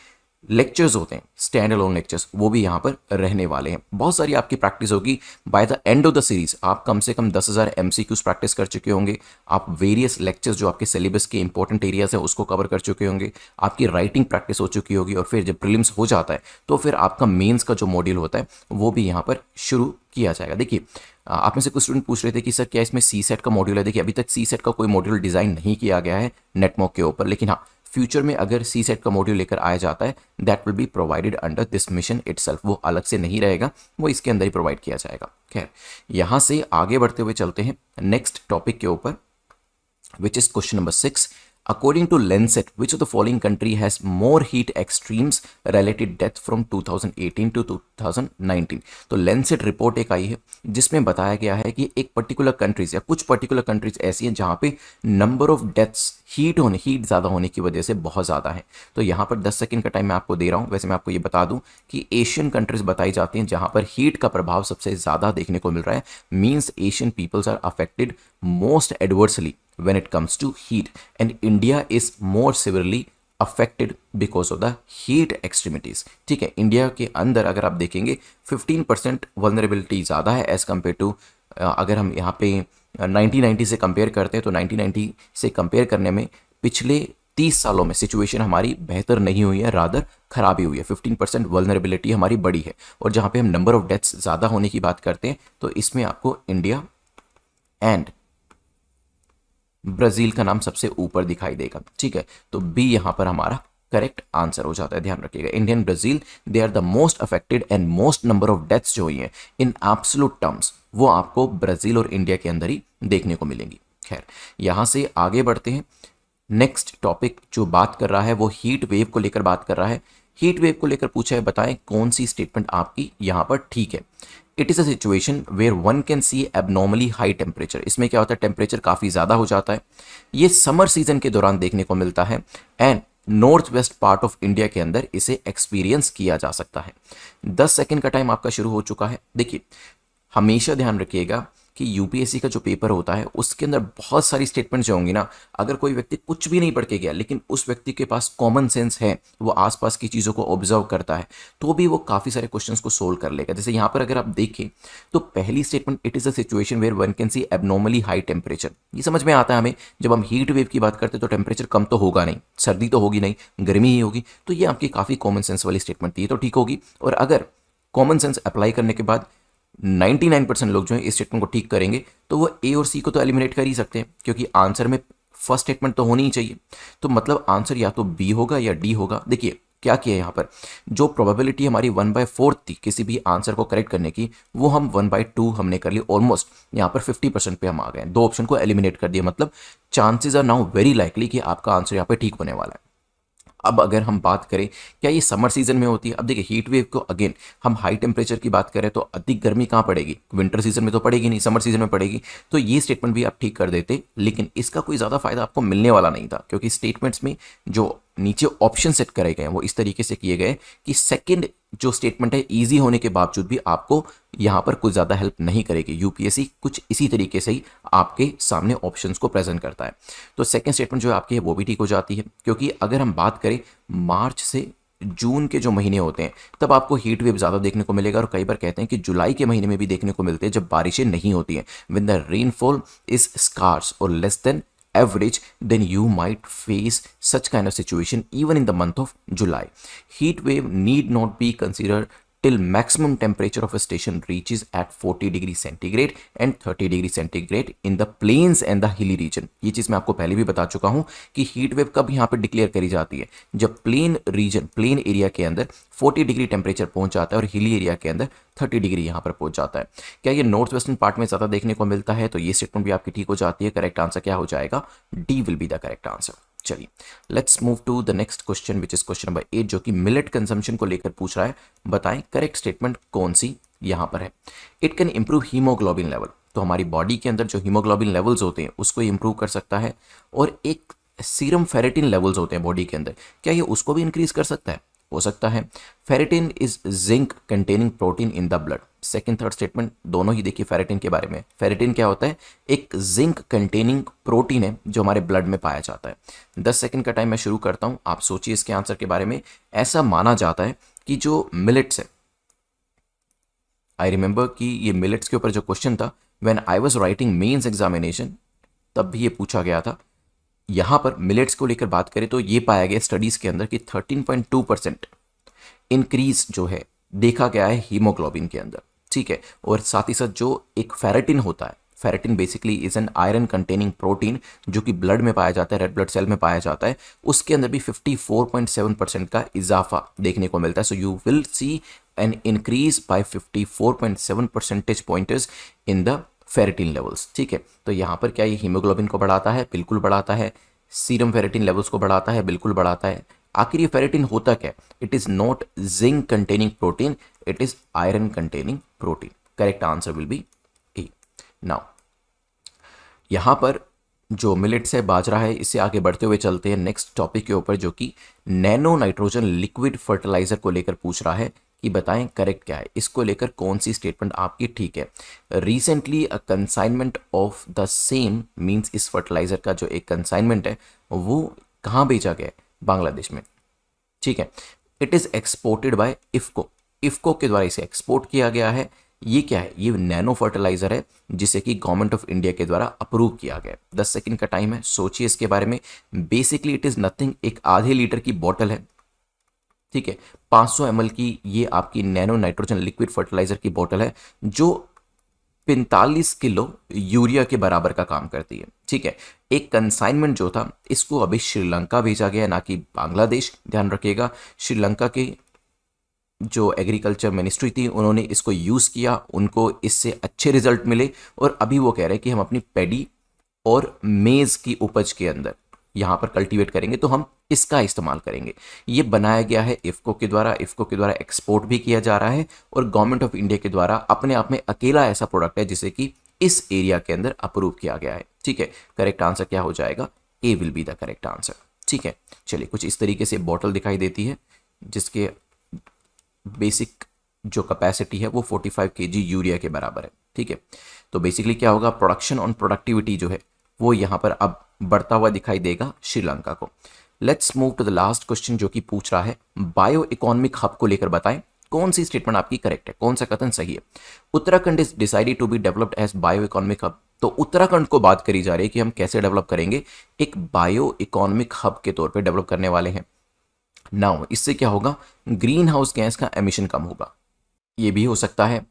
लेक्चर्स होते हैं स्टैंड अलोन लेक्चर्स वो भी यहाँ पर रहने वाले हैं। बहुत सारी आपकी प्रैक्टिस होगी। By the end of the series आप कम से कम 10,000 MCQs प्रैक्टिस कर चुके होंगे। आप वेरियस लेक्चर्स जो आपके सिलेबस के इंपॉर्टेंट एरियाज है उसको कवर कर चुके होंगे। आपकी राइटिंग प्रैक्टिस हो चुकी होगी, और फिर जब प्रीलिम्स हो जाता है तो फिर आपका मेंस का जो मॉड्यूल होता है वो भी यहाँ पर शुरू किया जाएगा। देखिए, आप में से कुछ स्टूडेंट पूछ रहे थे कि सर क्या इसमें CSET का मॉड्यूल है। देखिए, अभी तक CSET का कोई मॉड्यूल डिज़ाइन नहीं किया गया है नेटमॉक के ऊपर, लेकिन हाँ, फ्यूचर में अगर CSET का मॉड्यूल लेकर आया जाता है, that will be provided under this mission itself. वो अलग से नहीं रहेगा, वो इसके अंदर ही प्रोवाइड किया जाएगा। खैर, यहाँ से आगे बढ़ते हुए चलते हैं नेक्स्ट टॉपिक के ऊपर, विच is question number 6। According to Lancet, which of the following country has more heat extremes related death from 2018 to 2019? तो Lancet रिपोर्ट एक आई है जिसमें बताया गया है कि एक पर्टिकुलर कंट्रीज या कुछ पर्टिकुलर कंट्रीज ऐसी हैं जहाँ पे नंबर ऑफ डेथ्स हीट ज़्यादा होने की वजह से बहुत ज़्यादा है। तो यहाँ पर 10 सेकंड का टाइम मैं आपको दे रहा हूँ। वैसे मैं आपको ये बता दूँ कि एशियन कंट्रीज बताई जाती हैं जहाँ पर हीट का प्रभाव सबसे ज़्यादा देखने को मिल रहा है। Means Asian peoples are affected most adversely when it comes to heat, and India is more severely affected because of the heat extremities. ठीक है, इंडिया के अंदर अगर आप देखेंगे 15% वल्नरेबिलिटी ज़्यादा है एज़ कम्पेयर टू, अगर हम यहाँ पे 1990 से कंपेयर करते हैं तो 1990 से कंपेयर करने में पिछले 30 सालों में सिचुएशन हमारी बेहतर नहीं हुई है, रादर खराबी हुई है। 15% वल्नरेबिलिटी हमारी बड़ी है। और जहाँ पे हम नंबर ऑफ डेथ्स ज़्यादा होने की बात करते हैं तो इसमें आपको इंडिया एंड ब्राज़ील का नाम सबसे ऊपर दिखाई देगा। ठीक है, तो बी यहाँ पर हमारा करेक्ट आंसर हो जाता है। ध्यान रखिएगा, Indian Brazil they are the most affected and most number of deaths जो हुई हैं इन एब्सोल्यूट टर्म्स वो आपको ब्राज़ील और इंडिया के अंदर ही देखने को मिलेंगी। खैर, यहाँ से आगे बढ़ते हैं। नेक्स्ट टॉपिक जो बात कर रहा है वो हीट वेव को लेकर बात कर रहा है। हीट वेव को लेकर पूछा है, बताएं कौन सी स्टेटमेंट आपकी यहाँ पर ठीक है। It is a situation where one can see abnormally high temperature. इसमें क्या होता है, टेम्परेचर काफ़ी ज़्यादा हो जाता है। ये समर सीजन के दौरान देखने को मिलता है and north west part of India के अंदर इसे एक्सपीरियंस किया जा सकता है। 10 सेकेंड का टाइम आपका शुरू हो चुका है। देखिए, हमेशा ध्यान रखिएगा कि यूपीएससी का जो पेपर होता है उसके अंदर बहुत सारी स्टेटमेंट्स जो होंगी ना, अगर कोई व्यक्ति कुछ भी नहीं पढ़ के गया लेकिन उस व्यक्ति के पास कॉमन सेंस है, वो आसपास की चीज़ों को ऑब्जर्व करता है, तो भी वो काफ़ी सारे क्वेश्चंस को सोल्व कर लेगा। जैसे यहाँ पर अगर आप देखें तो पहली statement, it is a situation where one can see abnormally high temperature. ये समझ में आता है हमें, जब हम हीट वेव की बात करते हैं तो टेम्परेचर कम तो होगा नहीं, सर्दी तो होगी नहीं, गर्मी ही होगी। तो ये आपकी काफ़ी कॉमन सेंस वाली स्टेटमेंट थी, ये तो ठीक होगी। और अगर कॉमन सेंस अप्लाई करने के बाद 99% लोग जो है इस स्टेटमेंट को ठीक करेंगे तो वो ए और सी को तो एलिमिनेट कर ही सकते हैं, क्योंकि आंसर में फर्स्ट स्टेटमेंट तो होनी ही चाहिए। तो मतलब आंसर या तो बी होगा या डी होगा। देखिए क्या किया यहाँ पर, जो प्रोबेबिलिटी हमारी 1/4 थी किसी भी आंसर को करेक्ट करने की, वो हम 1/2 हमने कर ली। ऑलमोस्ट यहाँ पर 50% पे हम आ गए। दो ऑप्शन को एलिमिनेट कर दिया, मतलब chances are now very likely कि आपका आंसर यहाँ पर ठीक होने वाला है। अब अगर हम बात करें क्या ये समर सीजन में होती है, अब देखिए हीट वेव को अगेन हम हाई टेम्परेचर की बात करें तो अधिक गर्मी कहाँ पड़ेगी, विंटर सीजन में तो पड़ेगी नहीं, समर सीजन में पड़ेगी। तो ये स्टेटमेंट भी आप ठीक कर देते, लेकिन इसका कोई ज़्यादा फायदा आपको मिलने वाला नहीं था, क्योंकि स्टेटमेंट्स में जो नीचे ऑप्शन सेट करे गए हैं वो इस तरीके से किए गए कि सेकंड जो स्टेटमेंट है इजी होने के बावजूद भी आपको यहाँ पर कुछ ज़्यादा हेल्प नहीं करेगी। यूपीएससी कुछ इसी तरीके से ही आपके सामने ऑप्शंस को प्रेजेंट करता है। तो सेकंड स्टेटमेंट जो आपकी है वो भी ठीक हो जाती है, क्योंकि अगर हम बात करें मार्च से जून के जो महीने होते हैं तब आपको हीट वेव ज़्यादा देखने को मिलेगा। और कई बार कहते हैं कि जुलाई के महीने में भी देखने को मिलते हैं जब बारिशें नहीं होती हैं, when the rainfall is scarce और less than average, then you might face such kind of situation even in the month of July. Heat wave need not be considered till maximum temperature of a station reaches at 40 degree centigrade and 30 degree centigrade in the plains and the hilly region. ये चीज़ मैं आपको पहले भी बता चुका हूँ कि heat wave कब यहाँ पे डिक्लेयर करी जाती है, जब प्लेन रीजन, प्लेन एरिया के अंदर 40 डिग्री टेम्परेचर पहुँच जाता है और हिली एरिया के अंदर 30 डिग्री यहाँ पर पहुँच जाता है। क्या ये नॉर्थ वेस्टर्न पार्ट में ज़्यादा देखने को मिलता है, तो ये स्टेटमेंट भी आपकी ठीक हो जाती है। करेक्ट आंसर क्या हो जाएगा, D will be the correct answer. चलिए let's move to the next question which is question number 8, जो कि मिलेट कंजम्पशन को लेकर पूछ रहा है। बताएं करेक्ट स्टेटमेंट कौन सी यहां पर है। It can improve haemoglobin level, तो हमारी बॉडी के अंदर जो हीमोग्लोबिन लेवल्स होते हैं उसको इंप्रूव कर सकता है। और एक सीरम फेरेटिन लेवल्स होते हैं बॉडी के अंदर, क्या ये उसको भी इंक्रीज कर सकता है, हो सकता है। Ferritin is zinc containing protein in the blood. Second third statement दोनों ही देखिए फेरेटिन के बारे में। फेरेटिन क्या होता है, एक जिंक कंटेनिंग प्रोटीन है जो हमारे ब्लड में पाया जाता है। 10 सेकंड का टाइम मैं शुरू करता हूं, आप सोचिए इसके आंसर के बारे में। ऐसा माना जाता है कि जो मिलेट्स है, आई रिमेंबर कि ये मिलेट्स के ऊपर जो क्वेश्चन था when I was writing mains examination तब भी ये पूछा गया था। यहां पर मिलेट्स को लेकर बात करें तो ये पाया गया स्टडीज के अंदर कि 13.2% इंक्रीज जो है देखा गया है हीमोग्लोबिन के अंदर। ठीक है, और साथ ही साथ जो एक फेरेटिन होता है, ferritin basically is an iron containing protein जो कि ब्लड में पाया जाता है, रेड ब्लड सेल में पाया जाता है, उसके अंदर भी 54.7% का इजाफा देखने को मिलता है। So you will see an increase by 54.7 percentage points in the ferritin levels. ठीक है, तो यहाँ पर क्या ये हीमोग्लोबिन को बढ़ाता है, बिल्कुल बढ़ाता है। सीरम फेरेटिन लेवल्स को बढ़ाता है, बिल्कुल बढ़ाता है। आखिर ये फेरेटिन होता क्या है, it is not zinc containing protein, it is iron containing protein. Correct answer will B A. Now यहां पर जो मिलेट्स है, बाजरा है, इससे आगे बढ़ते हुए चलते हैं नेक्स्ट टॉपिक के ऊपर, जो कि नैनो नाइट्रोजन लिक्विड फर्टिलाइजर को लेकर पूछ रहा है। कि बताएं करेक्ट क्या है, इसको लेकर कौन सी स्टेटमेंट आपकी ठीक है। Recently a consignment of the same means इस फर्टिलाइजर का जो एक कंसाइनमेंट है वो कहाँ भेजा गया है, बांग्लादेश में। ठीक है, it is exported by IFFCO, IFFCO के द्वारा इसे एक्सपोर्ट किया गया है। ये क्या है, ये नैनो फर्टिलाइजर है जिसे कि गवर्नमेंट ऑफ इंडिया के द्वारा अप्रूव किया गया है। 10 सेकंड का टाइम है, सोचिए इसके बारे में। बेसिकली इट इज नथिंग, एक आधे लीटर की बॉटल है। ठीक है, 500 ml की ये आपकी नैनो नाइट्रोजन लिक्विड फर्टिलाइजर की बॉटल है जो 45 किलो यूरिया के बराबर का काम करती है। ठीक है, एक कंसाइनमेंट जो था इसको अभी श्रीलंका भेजा गया, ना कि बांग्लादेश, ध्यान रखिएगा। श्रीलंका के जो एग्रीकल्चर मिनिस्ट्री थी उन्होंने इसको यूज़ किया, उनको इससे अच्छे रिजल्ट मिले और अभी वो कह रहे हैं कि हम अपनी पैडी और मेज़ की उपज के अंदर यहाँ पर कल्टीवेट करेंगे तो हम इसका इस्तेमाल करेंगे। ये बनाया गया है इफ्को के द्वारा, इफ्को के द्वारा एक्सपोर्ट भी किया जा रहा है और गवर्नमेंट ऑफ इंडिया के द्वारा अपने आप में अकेला ऐसा प्रोडक्ट है जिसे कि इस एरिया के अंदर अप्रूव किया गया है। ठीक है, करेक्ट आंसर क्या हो जाएगा, A will be the correct answer. ठीक है, चलिए कुछ इस तरीके से बॉटल दिखाई देती है जिसके बेसिक जो कैपेसिटी है वो 45 केजी यूरिया के बराबर है। ठीक है, तो बेसिकली क्या होगा, प्रोडक्शन ऑन प्रोडक्टिविटी जो है वो यहाँ पर अब बढ़ता हुआ दिखाई देगा श्रीलंका को। Let's move to the last question जो कि पूछ रहा है बायो इकोनॉमिक हब को लेकर बताएं कौन सी स्टेटमेंट आपकी करेक्ट है, कौन सा कथन सही है। Uttarakhand is decided to be developed as bio economic hub, तो उत्तराखंड को बात करी जा रही है कि हम कैसे डेवलप करेंगे, एक बायो इकोनॉमिक हब के तौर पे डेवलप करने वाले हैं। नाउ इससे क्या होगा, ग्रीन हाउस गैस का एमिशन कम होगा, ये भी हो सकता है।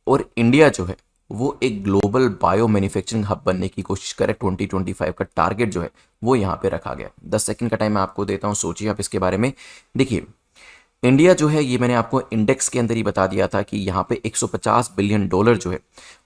और इंडिया जो है वो एक ग्लोबल बायो मैन्युफैक्चरिंग हब बनने की कोशिश करे, 2025 का टारगेट जो है वो यहाँ पे रखा गया। 10 सेकंड का टाइम मैं आपको देता हूँ, सोचिए आप इसके बारे में। देखिए इंडिया जो है, ये मैंने आपको इंडेक्स के अंदर ही बता दिया था कि यहाँ पे 150 बिलियन डॉलर जो है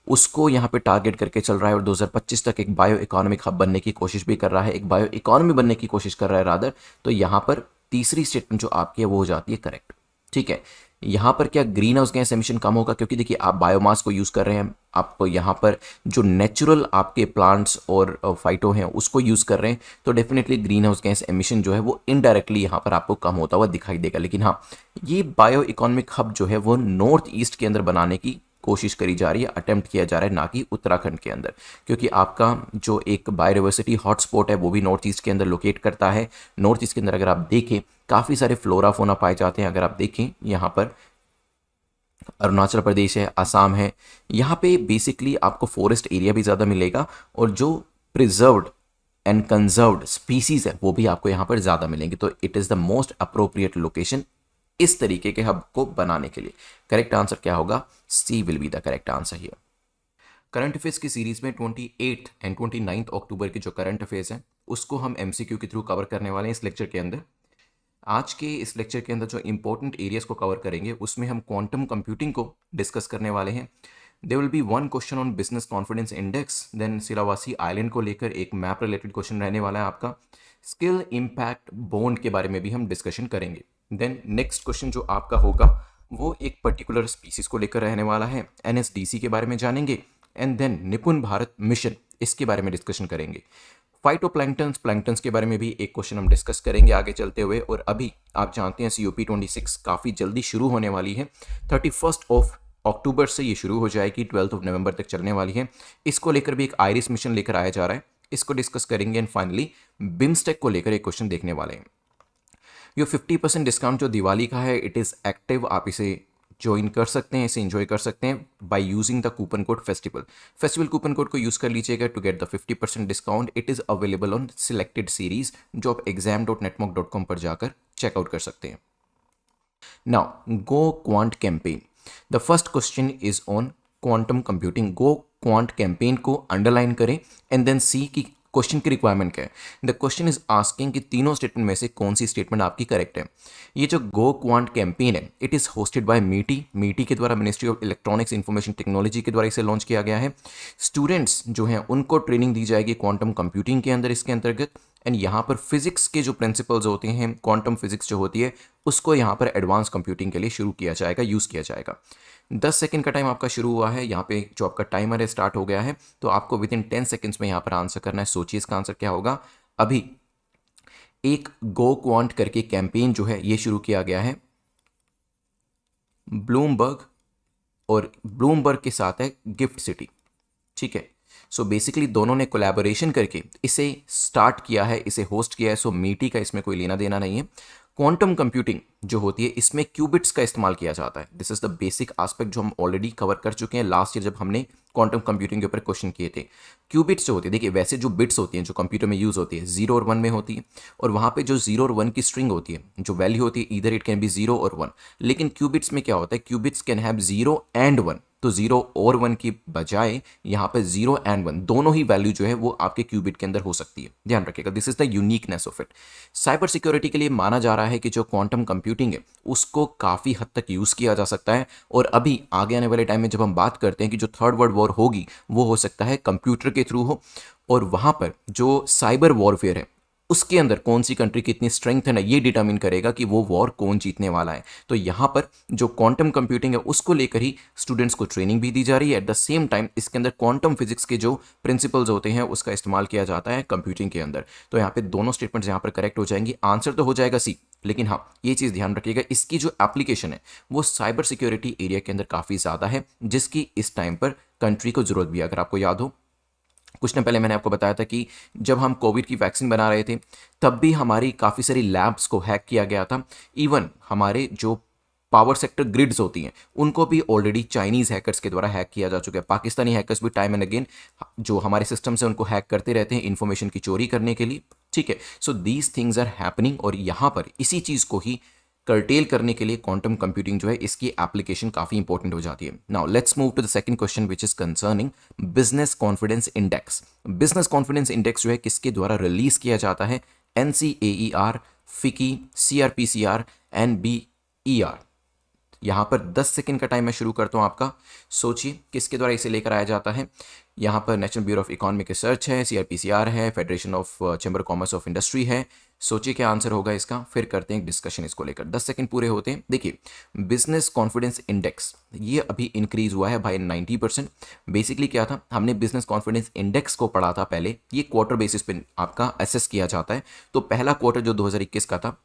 उसको यहाँ पे टारगेट करके चल रहा है और 2025 तक एक बायो इकोनॉमिक हब बनने की कोशिश भी कर रहा है, एक बायो इकोनॉमी बनने की कोशिश कर रहा है रादर। तो यहाँ पर तीसरी स्टेटमेंट जो आपकी है वो हो जाती है करेक्ट। ठीक है, यहाँ पर क्या ग्रीन हाउस गैस एमिशन कम होगा, क्योंकि देखिए आप बायोमास को यूज़ कर रहे हैं, आप यहाँ पर जो नेचुरल आपके प्लांट्स और फाइटो हैं उसको यूज़ कर रहे हैं, तो definitely green house gas emission जो है वो इनडायरेक्टली यहाँ पर आपको कम होता हुआ दिखाई देगा। लेकिन हाँ, ये बायो इकोनॉमिक हब जो है वो नॉर्थ ईस्ट के अंदर बनाने की कोशिश करी जा रही है, अटेम्प्ट किया जा रहा है, ना कि उत्तराखंड के अंदर, क्योंकि आपका जो एक बायोडाइवर्सिटी हॉटस्पॉट है वो भी नॉर्थ ईस्ट के अंदर लोकेट करता है। नॉर्थ ईस्ट के अंदर अगर आप देखें काफ़ी सारे फ्लोरा फोना पाए जाते हैं। अगर आप देखें यहाँ पर अरुणाचल प्रदेश है, असम है, यहाँ पे बेसिकली आपको फॉरेस्ट एरिया भी ज़्यादा मिलेगा और जो प्रिजर्व्ड एंड कंजर्व्ड स्पीसीज है वो भी आपको यहाँ पर ज़्यादा मिलेंगे। तो it is the most appropriate location इस तरीके के हब को बनाने के लिए। करेक्ट आंसर क्या होगा, C will be the correct answer here. Current affairs की सीरीज में 28 एंड 29 अक्टूबर के जो करंट अफेयर्स हैं उसको हम एमसीक्यू के थ्रू कवर करने वाले हैं इस लेक्चर के अंदर। आज के इस लेक्चर के अंदर जो इंपॉर्टेंट एरियाज को कवर करेंगे उसमें हम क्वांटम कंप्यूटिंग को डिस्कस करने वाले हैं। There will be one question on business confidence index, then Sulawesi island को लेकर एक मैप रिलेटेड क्वेश्चन रहने वाला है आपका। स्किल इम्पैक्ट बॉन्ड के बारे में भी हम डिस्कशन करेंगे। देन नेक्स्ट क्वेश्चन जो आपका होगा वो एक पर्टिकुलर स्पीसीज को लेकर रहने वाला है, एनएसडीसी के बारे में जानेंगे। एंड देन निपुण भारत मिशन, इसके बारे में डिस्कशन करेंगे। फाइटोप्लैंक्टन्स, प्लैंक्टन्स के बारे में भी एक क्वेश्चन हम डिस्कस करेंगे आगे चलते हुए। और अभी आप जानते हैं COP 26 काफ़ी जल्दी शुरू होने वाली है, 31 अक्टूबर से ये शुरू हो जाएगी, 12 नवंबर तक चलने वाली है। इसको लेकर भी एक आइरिस मिशन लेकर आया जा रहा है, इसको डिस्कस करेंगे। एंड फाइनली बिम्स्टेक को लेकर एक क्वेश्चन देखने वाले हैं। ये 50% डिस्काउंट जो दिवाली का है इट इज़ एक्टिव, आप इसे ज्वाइन कर सकते हैं, इसे एंजॉय कर सकते हैं by using the coupon code festival coupon code को यूज़ कर लीजिएगा to get the 50% discount. It is available on selected series जो आप exam.netmoc.com पर जाकर चेकआउट कर सकते हैं। Now go quant campaign, the first question is on quantum computing. Go quant campaign को अंडरलाइन करें एंड देन सी की क्वेश्चन की रिक्वायरमेंट क्या है। द क्वेश्चन इज आस्किंग कि तीनों स्टेटमेंट में से कौन सी स्टेटमेंट आपकी करेक्ट है। ये जो गो क्वांट कैंपेन है इट इज़ होस्टेड बाय मीटी के द्वारा, ministry of electronics information technology के द्वारा इसे लॉन्च किया गया है। स्टूडेंट्स जो हैं उनको ट्रेनिंग दी जाएगी क्वांटम कंप्यूटिंग के अंदर इसके अंतर्गत। एंड यहाँ पर फिजिक्स के जो प्रिंसिपल्स होते हैं, क्वांटम फिजिक्स जो होती है उसको यहाँ पर एडवांस कंप्यूटिंग के लिए शुरू किया जाएगा, यूज़ किया जाएगा। 10 सेकंड का टाइम आपका शुरू हुआ है, यहाँ पे जो आपका टाइमर है स्टार्ट हो गया है, तो आपको विद इन 10 सेकंड्स में यहाँ पर आंसर करना है। सोचिए इसका आंसर क्या होगा। अभी एक गो क्वांट करके कैंपेन जो है ये शुरू किया गया है ब्लूमबर्ग, और ब्लूमबर्ग के साथ है गिफ्ट सिटी। ठीक है, सो बेसिकली दोनों ने कोलैबोरेशन करके इसे स्टार्ट किया है, इसे होस्ट किया है। सो मीटी का इसमें कोई लेना देना नहीं है। क्वांटम कंप्यूटिंग जो होती है इसमें क्यूबिट्स का इस्तेमाल किया जाता है। This is the basic aspect जो हम ऑलरेडी कवर कर चुके हैं लास्ट ईयर जब हमने क्वांटम कंप्यूटिंग के ऊपर क्वेश्चन किए थे। क्यूबिट्स जो होती है, देखिए वैसे जो बिट्स होती हैं जो कंप्यूटर में यूज होती है 0 और 1 में होती है, और वहाँ पे जो 0 और 1 की स्ट्रिंग होती है, जो वैल्यू होती है इधर इट कैन बी 0 और 1। लेकिन क्यूबिट्स में क्या होता है, क्यूबिट्स कैन हैव 0 एंड 1। तो 0 और 1 की बजाय यहाँ पे 0 एंड 1 दोनों ही वैल्यू जो है वो आपके क्यूबिट के अंदर हो सकती है। ध्यान रखिएगा, this is the uniqueness of it. Cyber security के लिए माना जा रहा है कि जो क्वांटम कंप्यूटिंग है उसको काफ़ी हद तक यूज़ किया जा सकता है। और अभी आगे आने वाले टाइम में जब हम बात करते हैं कि जो थर्ड वर्ल्ड वॉर होगी वो हो सकता है कंप्यूटर के थ्रू हो, और वहाँ पर जो साइबर वॉरफेयर है उसके अंदर कौन सी कंट्री कितनी स्ट्रेंथ है ना, ये डिटरमिन करेगा कि वो वॉर कौन जीतने वाला है। तो यहाँ पर जो क्वांटम कंप्यूटिंग है उसको लेकर ही स्टूडेंट्स को ट्रेनिंग भी दी जा रही है। एट द सेम टाइम इसके अंदर क्वांटम फिजिक्स के जो प्रिंसिपल्स होते हैं उसका इस्तेमाल किया जाता है कंप्यूटिंग के अंदर। तो यहाँ पे दोनों स्टेटमेंट्स यहाँ पर करेक्ट हो जाएंगी। आंसर तो हो जाएगा सी, लेकिन हाँ ये चीज़ ध्यान रखिएगा इसकी जो एप्लीकेशन है वो साइबर सिक्योरिटी एरिया के अंदर काफ़ी ज़्यादा है, जिसकी इस टाइम पर कंट्री को ज़रूरत भी है। अगर आपको याद हो कुछ दिन पहले मैंने आपको बताया था कि जब हम कोविड की वैक्सीन बना रहे थे तब भी हमारी काफ़ी सारी लैब्स को हैक किया गया था। इवन हमारे जो पावर सेक्टर ग्रिड्स होती हैं उनको भी ऑलरेडी चाइनीज़ हैकर्स के द्वारा हैक किया जा चुका है। पाकिस्तानी हैकर्स भी टाइम एंड अगेन जो हमारे सिस्टम से उनको हैक करते रहते हैं इन्फॉर्मेशन की चोरी करने के लिए। ठीक है, so these things are happening, और यहाँ पर इसी चीज़ को ही कर्टेल करने के लिए क्वांटम कंप्यूटिंग जो है इसकी एप्लीकेशन काफ़ी इंपॉर्टेंट हो जाती है। Now let's move to the second question which is concerning business confidence index. Business confidence index जो है किसके द्वारा रिलीज किया जाता है, NCAER, फिकी, CRPCR, NBER। यहाँ पर 10 सेकंड का टाइम मैं शुरू करता हूँ आपका। सोचिए किसके द्वारा इसे लेकर आया जाता है। यहाँ पर national bureau of economic research है, CRPCR है, federation of chamber commerce of industry है। सोचिए क्या आंसर होगा इसका, फिर करते हैं एक डिस्कशन इसको लेकर। 10 सेकंड पूरे होते हैं। देखिए बिजनेस कॉन्फिडेंस इंडेक्स ये अभी इंक्रीज हुआ है भाई 90%। बेसिकली क्या था, हमने बिजनेस कॉन्फिडेंस इंडेक्स को पढ़ा था पहले, ये क्वार्टर बेसिस पे आपका असेस किया जाता है। तो पहला क्वार्टर जो 2021 का था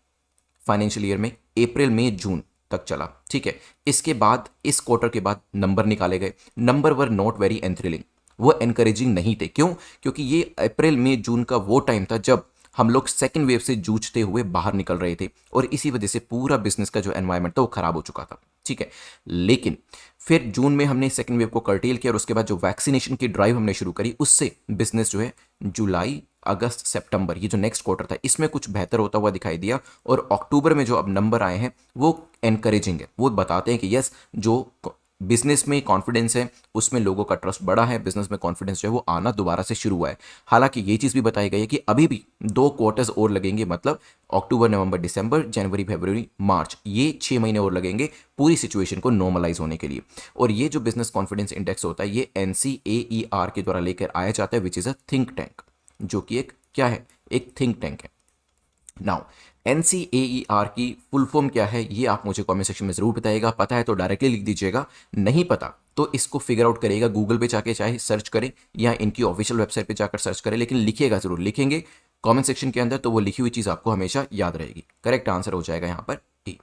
फाइनेंशियल ईयर में अप्रैल मई जून तक चला। ठीक है, इसके बाद इस क्वार्टर के बाद नंबर निकाले गए। नंबर वर नॉट वेरी एंथ्रिलिंग, वो एनकरेजिंग नहीं थे। क्यों? क्योंकि ये अप्रैल मई जून का वो टाइम था जब हम लोग सेकेंड वेव से जूझते हुए बाहर निकल रहे थे, और इसी वजह से पूरा बिजनेस का जो एनवायरनमेंट था वो खराब हो चुका था। ठीक है, लेकिन फिर जून में हमने सेकेंड वेव को कर्टेल किया, और उसके बाद जो वैक्सीनेशन की ड्राइव हमने शुरू करी उससे बिजनेस जो है जुलाई अगस्त सितंबर ये जो नेक्स्ट क्वार्टर था इसमें कुछ बेहतर होता हुआ दिखाई दिया। और अक्टूबर में जो अब नंबर आए हैं वो एनकरेजिंग है, वो बताते हैं कि यस जो बिजनेस में कॉन्फिडेंस है उसमें लोगों का ट्रस्ट बढ़ा है, बिजनेस में कॉन्फिडेंस जो है वो आना दोबारा से शुरू हुआ है। हालांकि ये चीज़ भी बताई गई है कि अभी भी 2 क्वार्टर्स और लगेंगे, मतलब अक्टूबर नवंबर दिसंबर जनवरी फरवरी मार्च, ये 6 महीने और लगेंगे पूरी सिचुएशन को नॉर्मलाइज होने के लिए। और ये जो बिजनेस कॉन्फिडेंस इंडेक्स होता है ये NCAER के द्वारा लेकर आया जाता है, which is a think tank, जो कि एक क्या है, एक थिंक टैंक है। नाउ NCAER की फुल फॉर्म क्या है ये आप मुझे कमेंट सेक्शन में जरूर बताइएगा। पता है तो डायरेक्टली लिख दीजिएगा, नहीं पता तो इसको फिगर आउट करिएगा, गूगल पे जाके चाहे सर्च करें या इनकी ऑफिशियल वेबसाइट पे जाकर सर्च करें, लेकिन लिखिएगा जरूर, लिखेंगे कमेंट सेक्शन के अंदर तो वो लिखी हुई चीज़ आपको हमेशा याद रहेगी। करेक्ट आंसर हो जाएगा यहाँ पर D.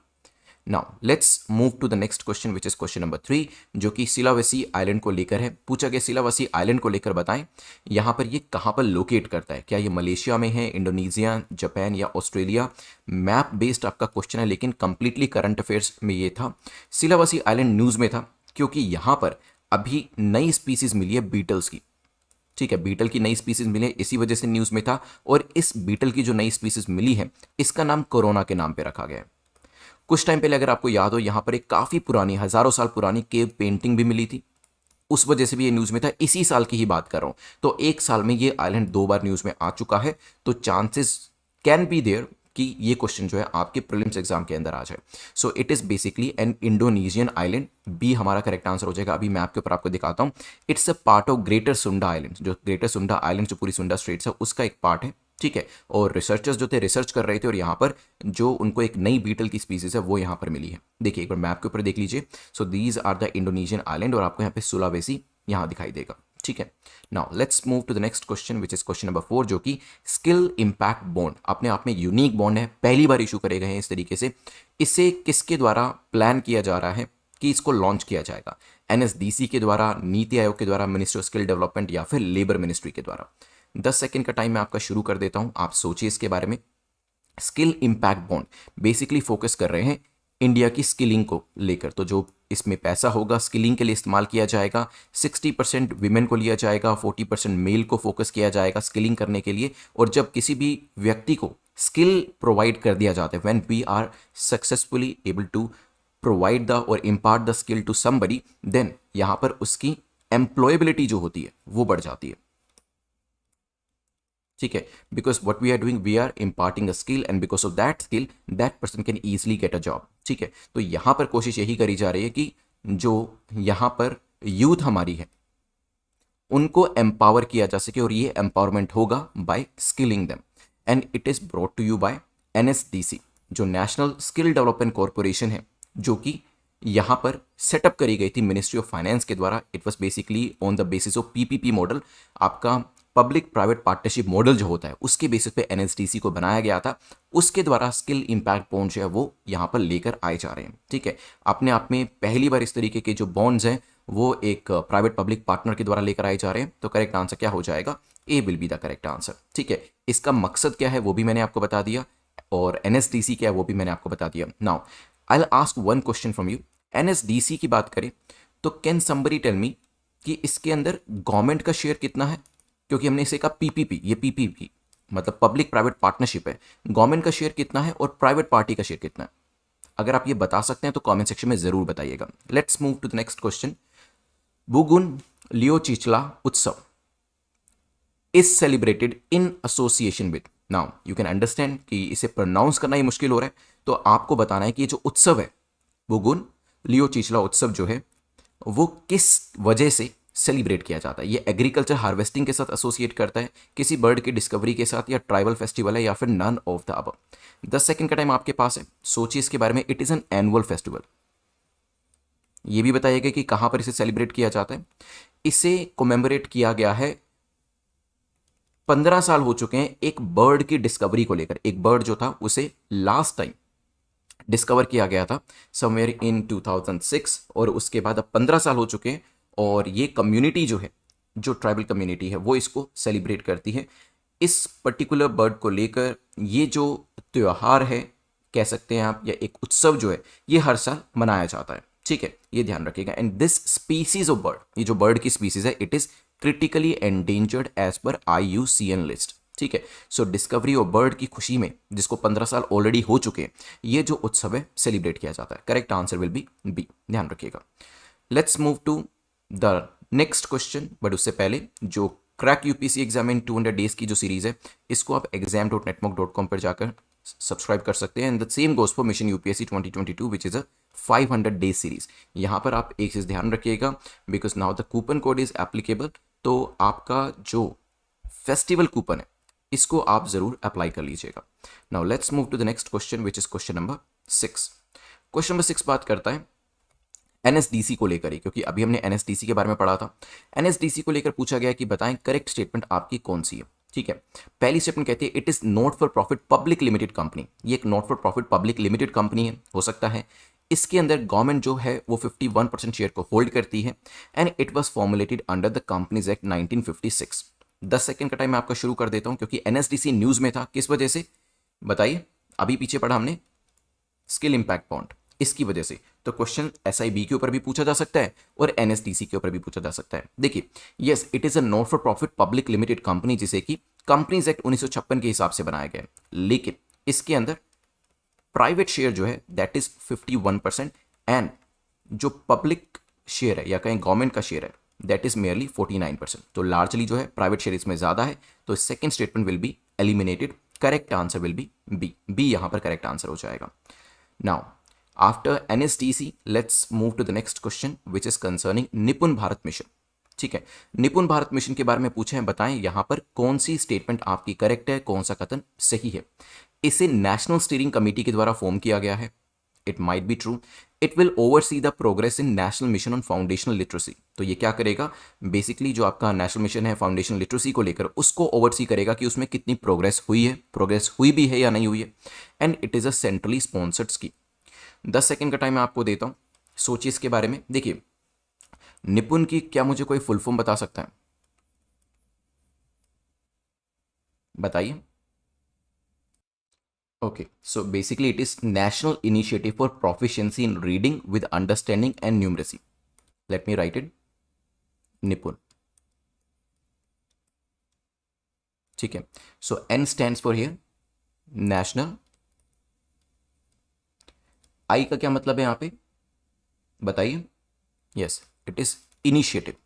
Now let's move to the next question which is question number 3, जो कि सिलावेसी आइलैंड को लेकर है। पूछा गया सिलावेसी आइलैंड को लेकर बताएं यहाँ पर ये कहाँ पर लोकेट करता है, क्या ये मलेशिया में है, इंडोनेशिया, जापान या ऑस्ट्रेलिया। मैप बेस्ड आपका क्वेश्चन है लेकिन कंप्लीटली करंट अफेयर्स में ये था। सिलावेसी आइलैंड न्यूज़ में था क्योंकि यहाँ पर अभी नई स्पीसीज मिली है बीटल्स की। ठीक है, बीटल की नई स्पीसीज मिली है, इसी वजह से न्यूज़ में था। और इस बीटल की जो नई स्पीसीज मिली है इसका नाम कोरोना के नाम पे रखा गया है। कुछ टाइम पहले अगर आपको याद हो यहाँ पर एक काफ़ी पुरानी हज़ारों साल पुरानी केव पेंटिंग भी मिली थी, उस वजह से भी ये न्यूज़ में था। इसी साल की ही बात कर रहा हूँ, तो एक साल में ये आइलैंड 2 बार न्यूज़ में आ चुका है। तो चांसेस कैन बी देयर कि ये क्वेश्चन जो है आपके प्रीलिम्स एग्जाम के अंदर आ जाए। So it is basically an Indonesian island, B हमारा करेक्ट आंसर हो जाएगा। अभी मैप के ऊपर आपको दिखाता हूँ। It's a part of greater Sunda island, जो ग्रेटर सुंडा आइलैंड जो पूरी सुंडा स्ट्रेट्स है उसका एक पार्ट है। ठीक है, और रिसर्चर्स जो थे रिसर्च कर रहे थे, और यहाँ पर जो उनको एक नई बीटल की स्पीसीज है वो यहाँ पर मिली है। देखिए एक बार मैप के ऊपर देख लीजिए। So these are the Indonesian island, और आपको यहाँ पे सुलावेसी यहाँ दिखाई देगा। ठीक है, now let's move to the next question which is question number 4, जो कि स्किल इम्पैक्ट बॉन्ड अपने आप में यूनिक बॉन्ड है, पहली बार इशू करे गए हैं इस तरीके से। इसे किसके द्वारा प्लान किया जा रहा है, कि इसको लॉन्च किया जाएगा एनएसडीसी के द्वारा, नीति आयोग के द्वारा, मिनिस्ट्री ऑफ स्किल डेवलपमेंट या फिर लेबर मिनिस्ट्री के द्वारा। 10 सेकंड का टाइम मैं आपका शुरू कर देता हूं, आप सोचिए इसके बारे में। Skill impact bond basically focus कर रहे हैं इंडिया की स्किलिंग को लेकर, तो जो इसमें पैसा होगा स्किलिंग के लिए इस्तेमाल किया जाएगा। 60% विमेन को लिया जाएगा, 40% मेल को फोकस किया जाएगा स्किलिंग करने के लिए। और जब किसी भी व्यक्ति को स्किल प्रोवाइड कर दिया जाता है, when we are successfully able to provide the और impart the skill to somebody, then यहां पर उसकी एम्प्लॉयबिलिटी जो होती है वो बढ़ जाती है। ठीक है, because what we are doing, we are imparting a skill and because of that skill that person can easily get a job. ठीक है, तो यहां पर कोशिश यही करी जा रही है कि जो यहां पर यूथ हमारी है उनको एम्पावर किया जा सके, और ये एम्पावरमेंट होगा by skilling them. And it is brought to you by NSDC, जो नेशनल स्किल डेवलपमेंट कॉरपोरेशन है, जो कि यहां पर सेटअप करी गई थी मिनिस्ट्री ऑफ फाइनेंस के द्वारा। It was basically on the basis of PPP model, आपका पब्लिक प्राइवेट पार्टनरशिप मॉडल जो होता है उसके बेसिस पे एनएसडीसी को बनाया गया था। उसके द्वारा स्किल इम्पैक्ट बॉन्ड जो है वो यहाँ पर लेकर आए जा रहे हैं। ठीक है, अपने आप में पहली बार इस तरीके के जो बॉन्ड्स हैं वो एक प्राइवेट पब्लिक पार्टनर के द्वारा लेकर आए जा रहे हैं। तो करेक्ट आंसर क्या हो जाएगा? A will be the correct answer. ठीक है, इसका मकसद क्या है वो भी मैंने आपको बता दिया, और एनएसडीसी क्या है वो भी मैंने आपको बता दिया। Now I will ask one question from you. NSDC की बात करें तो कैन समबडी टेल मी कि इसके अंदर गवर्नमेंट का शेयर कितना है? क्योंकि हमने इसे कहा पीपीपी, ये पीपीपी मतलब पब्लिक प्राइवेट पार्टनरशिप है। गवर्नमेंट का शेयर कितना है और प्राइवेट पार्टी का शेयर कितना है? अगर आप ये बता सकते हैं तो कमेंट सेक्शन में जरूर बताइएगा। Let's move to the next question. Bugun Liochichla Utsav is celebrated in association with. Now you can understand कि इसे प्रोनाउंस करना ही मुश्किल हो रहा है, तो आपको बताना है कि ये जो उत्सव है बुगुन लियोचिचला उत्सव जो है वो किस वजह से सेलिब्रेट किया जाता है। ये एग्रीकल्चर हार्वेस्टिंग के साथ एसोसिएट करता है, किसी बर्ड की डिस्कवरी के साथ, या ट्राइबल फेस्टिवल है, या फिर none of the above. 10 second का टाइम आपके पास है, सोचिए इसके बारे में। It is an annual festival. ये भी बताइएगा कि कहां पर इसे सेलिब्रेट किया जाता है। इसे कोमेमोरेट किया गया है, 15 साल हो चुके हैं एक बर्ड की डिस्कवरी को लेकर। एक बर्ड जो था उसे लास्ट टाइम डिस्कवर किया गया था समवेयर इन 2006, और उसके बाद अब 15 साल हो चुके हैं, और ये कम्युनिटी जो है, जो ट्राइबल कम्युनिटी है, वो इसको सेलिब्रेट करती है। इस पर्टिकुलर बर्ड को लेकर ये जो त्यौहार है कह सकते हैं आप, या एक उत्सव जो है, ये हर साल मनाया जाता है। ठीक है, ये ध्यान रखिएगा। And this species of bird, ये जो बर्ड की स्पीसीज है, it is critically endangered as per IUCN list. ठीक है, सो डिस्कवरी ऑफ बर्ड की खुशी में, जिसको 15 साल ऑलरेडी हो चुके हैं, ये जो उत्सव है सेलिब्रेट किया जाता है। Correct answer will be B, ध्यान रखिएगा। Let's move to the next question, but उससे पहले जो crack UPSC exam in 200 days की जो सीरीज है, इसको आप exam.netmoc.com पर जाकर सब्सक्राइब कर सकते हैं। And the same goes for mission UPSC 2022 which is a 500 days series. यहाँ पर आप एक चीज़ ध्यान रखिएगा, because now the coupon code is applicable, तो आपका जो फेस्टिवल कूपन है इसको आप जरूर अप्लाई कर लीजिएगा। Now let's move to the next question which is question number 6। Question number 6 बात करता है एनएसडीसी को लेकर ही, क्योंकि अभी हमने एनएसडीसी के बारे में पढ़ा था। एनएसडीसी को लेकर पूछा गया कि बताएं करेक्ट स्टेटमेंट आपकी कौन सी है। ठीक है, पहली स्टेटमेंट कहती है it is not for profit public limited company. ये एक not for profit public limited company है, हो सकता है इसके अंदर गवर्नमेंट जो है वो 51% शेयर को होल्ड करती है। And it was formulated under the companies act 1956। 10 second का टाइम मैं आपका शुरू कर देता हूं, क्योंकि एनएसडीसी न्यूज में था। किस वजह से बताइए? अभी पीछे पढ़ा हमने स्किल इम्पैक्ट बॉन्ड, इसकी वजह से। तो क्वेश्चन SIB के ऊपर भी पूछा जा सकता है और NSDC के ऊपर भी पूछा जा सकता है। देखिए, yes it is a not for profit public limited company, जिसे कि कंपनीज एक्ट 1956 के हिसाब से बनाया गया है, लेकिन इसके अंदर प्राइवेट शेयर जो है दैट इज 51%, एंड जो पब्लिक शेयर है या कहीं गवर्नमेंट का शेयर है दैट इज मेयरली 49%। तो लार्जली जो है प्राइवेट शेयर इसमें ज्यादा है, तो second statement will be eliminated. Correct answer will be B यहां पर करेक्ट आंसर हो जाएगा। Now after NSDC, let's move to the next question which is concerning निपुण भारत मिशन। ठीक है, निपुण भारत मिशन के बारे में पूछे हैं, बताएं यहां पर कौन सी स्टेटमेंट आपकी करेक्ट है, कौन सा कथन सही है। इसे नेशनल स्टीयरिंग कमेटी के द्वारा फॉर्म किया गया है। It might be true. It will oversee the progress in national mission on foundational literacy. तो ये क्या करेगा? बेसिकली जो आपका नेशनल मिशन है फाउंडेशनल लिटरेसी को लेकर, उसको ओवरसी करेगा कि उसमें कितनी प्रोग्रेस हुई है, प्रोग्रेस हुई भी है या नहीं हुई है। And it is a centrally sponsored scheme. 10 second का टाइम मैं आपको देता हूं, सोचिए इसके बारे में। देखिए, निपुण की क्या मुझे कोई फुल फॉर्म बता सकता है? बताइए। Okay, so basically it is National Initiative for Proficiency in Reading with Understanding and Numeracy. Let me write it. निपुण। ठीक है। So N stands for here National। I का क्या मतलब है यहाँ पे? बताइए। Yes, it is Initiative।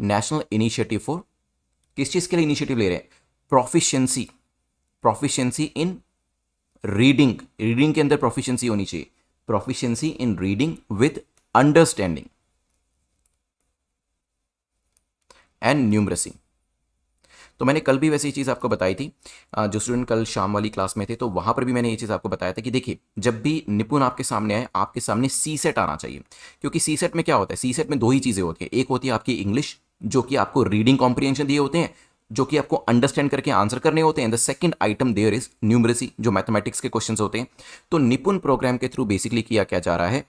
National Initiative for किस चीज के लिए इनिशिएटिव ले रहे हैं? प्रोफिशिएंसी। प्रोफिशिएंसी इन रीडिंग। रीडिंग के अंदर प्रोफिशिएंसी होनी चाहिए। Proficiency in reading with understanding and numeracy. तो मैंने कल भी वैसे ये चीज़ आपको बताई थी। जो स्टूडेंट कल शाम वाली क्लास में थे तो वहाँ पर भी मैंने ये चीज़ आपको बताया था कि देखिए, जब भी निपुण आपके सामने आए, आपके सामने सी सेट आना चाहिए। क्योंकि सी सेट में क्या होता है? सी सेट में दो ही चीज़ें होती है। एक होती है आपकी इंग्लिश, जो कि आपको रीडिंग कॉम्प्रिहेंशन दिए होते हैं, जो कि आपको अंडरस्टैंड करके आंसर करने होते हैं। The second item there is numeracy, जो मैथमेटिक्स के क्वेश्चंस होते हैं। तो निपुण प्रोग्राम के थ्रू बेसिकली किया क्या जा रहा है?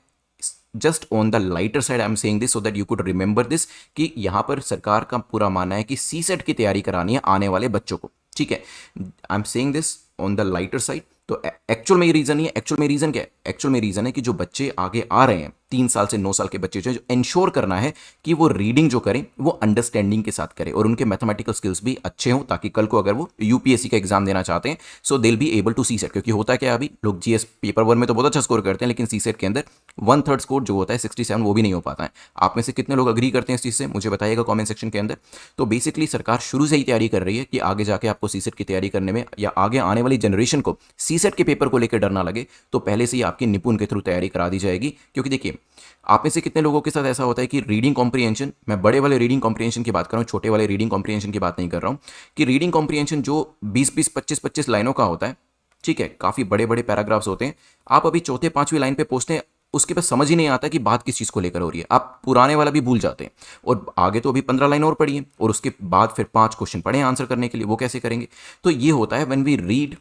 Just on the lighter side I am saying this so that you could remember this, कि यहां पर सरकार का पूरा मानना है कि सी सेट की तैयारी करानी है आने वाले बच्चों को। ठीक है, I am saying this on the lighter side. तो एक्चुअल में ये रीजन नहीं है। एक्चुअल में रीजन क्या है? एक्चुअल में रीजन है कि जो बच्चे आगे आ रहे हैं, 3 साल से 9 साल के बच्चे जो इंश्योर करना है कि वो रीडिंग जो करें वो अंडरस्टैंडिंग के साथ करें और उनके मैथमेटिकल स्किल्स भी अच्छे हों, ताकि कल को अगर वो यूपीएससी का एग्जाम देना चाहते हैं so they will be able to C SAT. क्योंकि होता क्या है, अभी लोग जीएस पेपर 1 में तो बहुत अच्छा स्कोर करते हैं, लेकिन सी सेट के अंदर 1/3 स्कोर जो होता है 67 वो भी नहीं हो पाता है। आप में से कितने लोग अग्री करते हैं इस चीज़ से? मुझे बताइएगा कॉमेंट सेक्शन के अंदर। तो बेसिकली सरकार शुरू से ही तैयारी कर रही है कि आगे जाके आपको सी सेट की तैयारी करने में या आगे आने वाली जनरेशन को सी सेट के पेपर को लेकर डर ना लगे, तो पहले से ही आपकी निपुण के थ्रू तैयारी करा दी जाएगी। क्योंकि देखिए, आप में से कितने लोगों के साथ ऐसा होता है कि रीडिंग कॉम्प्रिहेंशन, मैं बड़े वाले रीडिंग कॉम्प्रिहेंशन की बात कर रहा हूं, छोटे वाले रीडिंग कॉम्प्रिहेंशन की बात नहीं कर रहा हूं, कि रीडिंग कॉम्प्रिहेंशन जो 20-20, 25-25 लाइनों का होता है, ठीक है, काफी बड़े बड़े पैराग्राफ्स होते हैं। आप अभी चौथे 5वीं लाइन पे पहुंचते हैं, उसके बाद समझ ही नहीं आता कि बात किस चीज को लेकर हो रही है। आप पुराने वाला भी भूल जाते हैं। और आगे तो अभी 15 लाइन और पढ़ी है और उसके बाद फिर 5 क्वेश्चन पढ़े आंसर करने के लिए, वो कैसे करेंगे? तो ये होता है when we read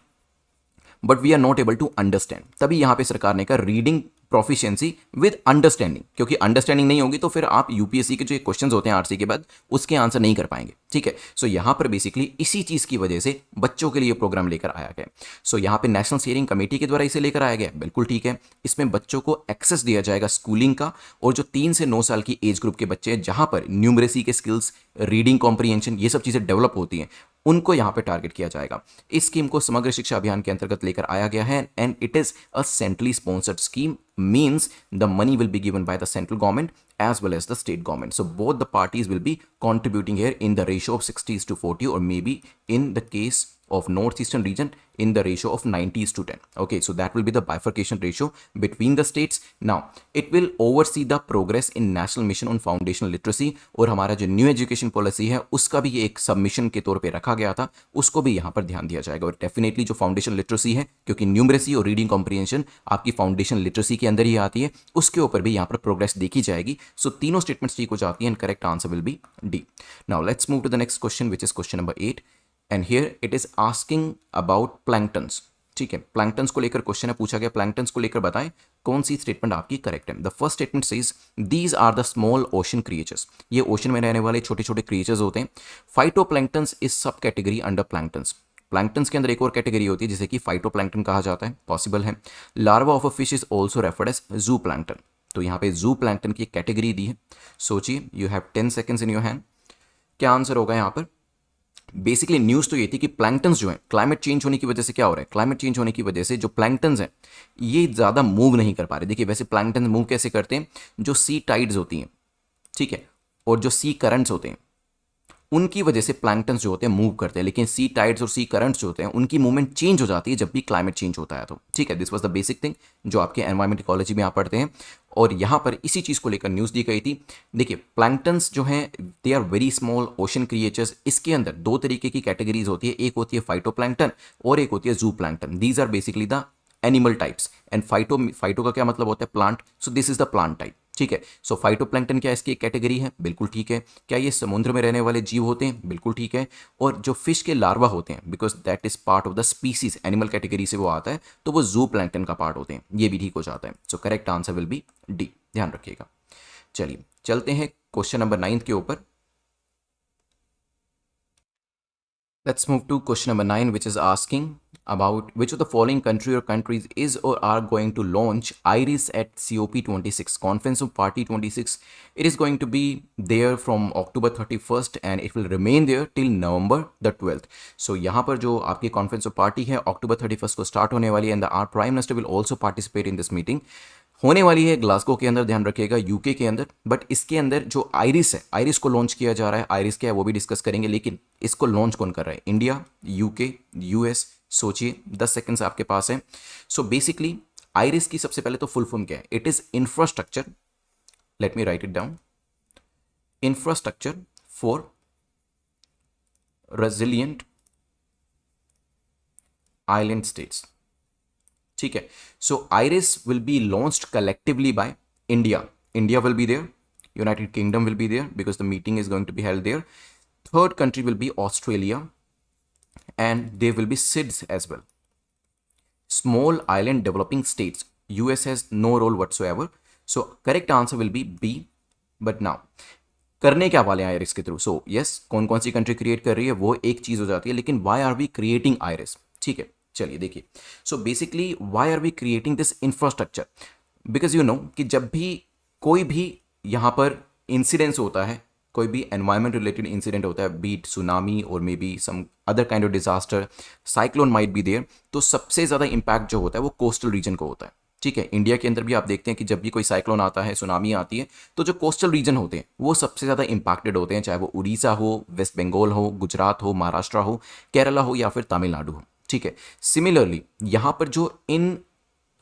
but we are not able to understand. तभी यहां पे सरकार ने कहा रीडिंग प्रोफिशिएंसी विद अंडरस्टैंडिंग, क्योंकि अंडरस्टैंडिंग नहीं होगी तो फिर आप यूपीएससी के जो क्वेश्चंस होते हैं आरसी के बाद उसके आंसर नहीं कर पाएंगे। ठीक है, सो यहां पर बेसिकली इसी चीज की वजह से बच्चों के लिए प्रोग्राम लेकर आया गया। सो यहां पे नेशनल स्टीयरिंग कमेटी के द्वारा इसे लेकर आया गया, बिल्कुल ठीक है। इसमें बच्चों को एक्सेस दिया जाएगा स्कूलिंग का, और जो 3 से 9 साल की एज ग्रुप के बच्चे हैं जहां पर न्यूमरेसी के स्किल्स, रीडिंग कॉम्प्रिहेंशन, ये सब चीजें डेवलप होती हैं, उनको यहां पे टारगेट किया जाएगा। इस स्कीम को समग्र शिक्षा अभियान के अंतर्गत लेकर आया गया है and it is a centrally sponsored scheme, means the money will be given by the central government as well as the state government. So both the parties will be contributing here in the ratio of 60:40, or maybe in the case of northeastern region in the ratio of 90:10. Okay, so that will be the bifurcation ratio between the states. Now it will oversee the progress in national mission on foundational literacy, और हमारा जो new education policy है उसका भी एक submission के तौर पे रखा गया था, उसको भी यहाँ पर ध्यान दिया जाएगा। और डेफिनेटली जो फाउंडेशन लिटरेसी है, क्योंकि न्यूमरेसी और रीडिंग कॉम्प्रिहेंशन आपकी फाउंडेशन लिटरेसी के अंदर ही आती है, उसके ऊपर भी यहाँ पर प्रोग्रेस देखी जाएगी। सो तीनों स्टेटमेंट्स ठीक हो जाती हैं and correct answer will be D. Now let's move to the next question which is question number 8 and here it is asking about planktons. ठीक है, प्लैंक्टन्स को लेकर क्वेश्चन है, पूछा गया प्लैंक्टन्स को लेकर बताएं कौन सी स्टेटमेंट आपकी करेक्ट है। The first statement says these are the small ocean creatures. ये ओशन में रहने वाले छोटे छोटे क्रिएचर्स होते हैं। Phytoplanktons is sub category under planktons. Planktons के अंदर एक और कैटेगरी होती है जिसे कि फाइटोप्लैंक्टन कहा जाता है, पॉसिबल है। Larva of a fish is also referred as zooplankton. तो यहाँ पे जू प्लैंक्टन की कैटेगरी दी है। सोचिए, you have 10 seconds in your hand, क्या आंसर होगा यहाँ पर? बेसिकली न्यूज तो ये थी कि प्लैंक्टन्स जो है क्लाइमेट चेंज होने की वजह से क्या हो रहा है, क्लाइमेट चेंज होने की वजह से जो प्लैंक्टन्स हैं ये ज़्यादा मूव नहीं कर पा रहे। देखिए, वैसे प्लैंक्टन मूव कैसे करते हैं? जो सी टाइड्स होती हैं, ठीक है, और जो सी करंट्स होते हैं, उनकी वजह से प्लैंक्टन्स जो होते हैं मूव करते हैं। लेकिन सी टाइड्स और सी करंट्स जो होते हैं उनकी मूवमेंट चेंज हो जाती है जब भी क्लाइमेट चेंज होता है। तो ठीक है, this was the basic thing जो आपके एनवायरमेंट इकोलॉजी में आप पढ़ते हैं, और यहाँ पर इसी चीज़ को लेकर न्यूज़ दी गई थी। देखिए, प्लैंक्टन्स जो हैं they are very small ocean creatures. इसके अंदर 2 तरीके की कैटेगरीज होती है, एक होती है फाइटोप्लैंक्टन और एक होती है zooplankton. These are basically the animal types and phyto का क्या मतलब होता है? Plant. So this is the plant type. ठीक है। सो फाइटोप्लैंक्टन क्या इसकी एक कैटेगरी है? बिल्कुल ठीक है। क्या ये समुद्र में रहने वाले जीव होते हैं? बिल्कुल ठीक है। और जो फिश के लार्वा होते हैं, because that is part of the species, animal category से वो आता है, तो वो जू प्लैंक्टन का पार्ट होते हैं। ये भी ठीक हो जाता है। सो correct answer will be D, ध्यान रखिएगा। चलिए चलते हैं क्वेश्चन नंबर 9 के ऊपर। Let's move to question number 9, which is asking about which of the following country or countries is or are going to launch IRIS at COP26, Conference of Party 26. It is going to be there from October 31st and it will remain there till November the 12th. So यहाँ पर जो आपकी Conference of Party है October 31st को start होने वाली है, and our Prime Minister will also participate in this meeting. होने वाली है ग्लासगो के अंदर, ध्यान रखिएगा, यूके के अंदर। बट इसके अंदर जो आइरिस है, आइरिस को लॉन्च किया जा रहा है। आइरिस क्या है वो भी डिस्कस करेंगे, लेकिन इसको लॉन्च कौन कर रहा है? India, UK, US. सोचिए, 10 सेकंड्स आपके पास है। सो बेसिकली आइरिस की सबसे पहले तो फुल फॉर्म क्या है? It is infrastructure, let me write it down, infrastructure for resilient island states. ठीक है। So IRIS will be launched collectively by India. India will be there, United Kingdom will be there because the meeting is going to be held there. Third country will be Australia and they will be SIDS as well, small island developing states. US has no role whatsoever. So correct answer will be B. But now करने क्या वाले हैं iris के through? So yes, कौन कौन सी country create कर रही है वो एक चीज हो जाती है, लेकिन why are we creating IRIS? ठीक है, चलिए देखिए। So basically why are we creating this infrastructure? Because you know कि जब भी कोई भी यहाँ पर इंसिडेंस होता है, कोई भी एनवायरमेंट रिलेटेड इंसिडेंट होता है, बीट सुनामी और मे be some other kind of disaster, cyclone might be there, तो सबसे ज़्यादा इंपैक्ट जो होता है वो कोस्टल रीजन को होता है। ठीक है, इंडिया के अंदर भी आप देखते हैं कि जब भी कोई साइक्लोन आता है, सुनामी आती है, तो जो कोस्टल रीजन होते हैं वो सबसे ज़्यादा इंपैक्टेड होते हैं, चाहे वो उड़ीसा हो, वेस्ट बंगाल हो, गुजरात हो, महाराष्ट्र हो, केरला हो या फिर तमिलनाडु हो। ठीक है, सिमिलरली यहाँ पर जो इन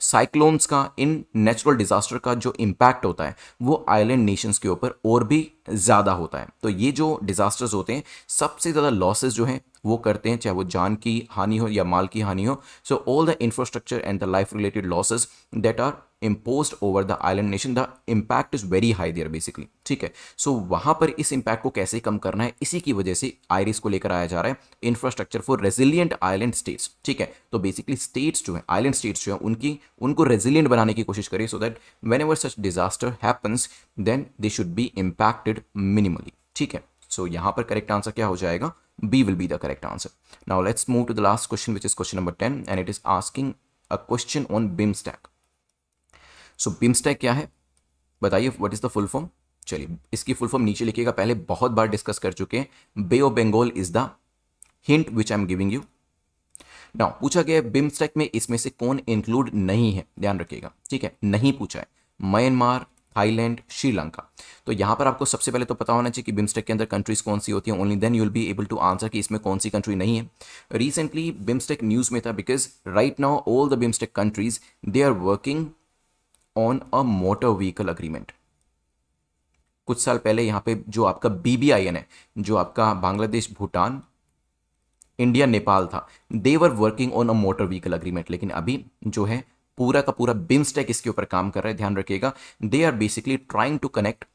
साइक्लोन्स का, इन नेचुरल डिजास्टर का जो इम्पैक्ट होता है वो आइलैंड नेशंस के ऊपर और भी ज़्यादा होता है। तो ये जो डिजास्टर्स होते हैं, सबसे ज़्यादा लॉसेस जो हैं वो करते हैं, चाहे वो जान की हानि हो या माल की हानि हो। So all the infrastructure and the life related losses that are imposed over the island nation, the impact is very high there basically। ठीक है, सो वहां पर इस इम्पैक्ट को कैसे कम करना है, इसी की वजह से आइरिस को लेकर आया जा रहा है, infrastructure for resilient island states. ठीक है, तो बेसिकली स्टेट्स जो है, आइलैंड स्टेट्स जो है, उनको रेजिलियंट बनाने की कोशिश करिए, so that whenever such disaster happens then they should be impacted minimally. ठीक है, सो यहां पर करेक्ट आंसर क्या हो जाएगा? B will be the correct answer. Now let's move to the last question which is question number 10 and it is asking a question on BIMSTEC. So BIMSTEC क्या है बताइए, what is the full form? चलिए इसकी full form नीचे लिखिएगा, पहले बहुत बार discuss कर चुके हैं। Bay of Bengal is the hint which I am giving you. Now पूछा गया है बिमस्टैक में इसमें से कौन इंक्लूड नहीं है, ध्यान रखिएगा। ठीक है, नहीं पूछा है, म्यांमार, थाईलैंड, श्रीलंका। तो यहां पर आपको सबसे पहले तो पता होना चाहिए कि बिमस्टेक के अंदर कंट्रीज कौन सी होती हैं, only then you will be able to answer कि इसमें कौन सी कंट्री नहीं है। रिसेंटली बिमस्टेक न्यूज में था because right now all the BIMSTEC countries they are working on a motor vehicle agreement. कुछ साल पहले यहाँ पे जो आपका BBIN है, जो आपका बांग्लादेश, भूटान, इंडिया, नेपाल था, they were working on a motor vehicle agreement. लेकिन अभी जो है पूरा का पूरा बिमस्टेक इसके ऊपर काम कर रहा है, ध्यान रखिएगा। They are basically trying to connect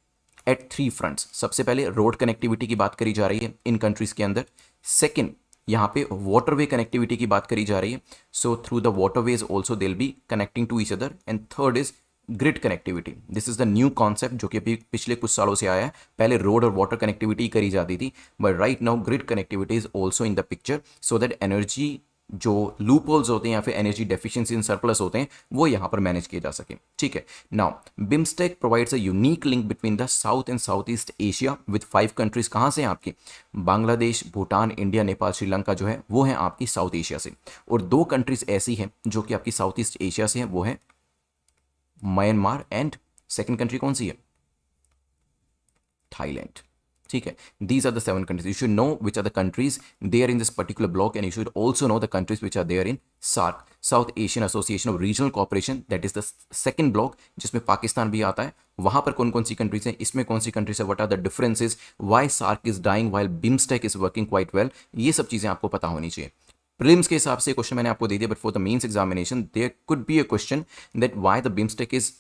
at 3 fronts. सबसे पहले रोड कनेक्टिविटी की बात करी जा रही है इन कंट्रीज के अंदर। सेकेंड, यहाँ पे वाटरवे कनेक्टिविटी की बात करी जा रही है, so through the waterways also they will be connecting to each other. And third is grid connectivity. This is the new concept जो कि अभी पिछले कुछ सालों से आया है। पहले रोड और वाटर कनेक्टिविटी करी जाती थी, but right now grid connectivity is also in the picture, so that energy जो लूप होल्स होते हैं या फिर एनर्जी डेफिशिएंसी इन सरप्लस होते हैं वो यहाँ पर मैनेज किए जा सके। ठीक है, now BIMSTEC provides a unique link between the south and south east Asia with 5 countries. कहाँ से हैं आपकी? बांग्लादेश, भूटान, इंडिया, नेपाल, श्रीलंका जो है वो है आपकी साउथ एशिया से। और 2 कंट्रीज ऐसी हैं जो कि आपकी साउथ ईस्ट एशिया से हैं, वो है म्यांमार एंड सेकंड कंट्री कौन सी है? थाईलैंड। ठीक है, these are the 7 countries. You should know which are the countries there in this particular block and you should also know the countries which are there in SAARC, South Asian Association of Regional Cooperation, that is the second block जिसमें पाकिस्तान भी आता है। वहां पर कौन कौन सी countries हैं, इसमें कौन सी कंट्रीज है, what are the differences, why SAARC is dying while BIMSTEC is working quite well, ये सब चीजें आपको पता होनी चाहिए। प्रीलिम्स के हिसाब से क्वेश्चन मैंने आपको दे दिया, but for the mains examination there could be a question that why the BIMSTEC is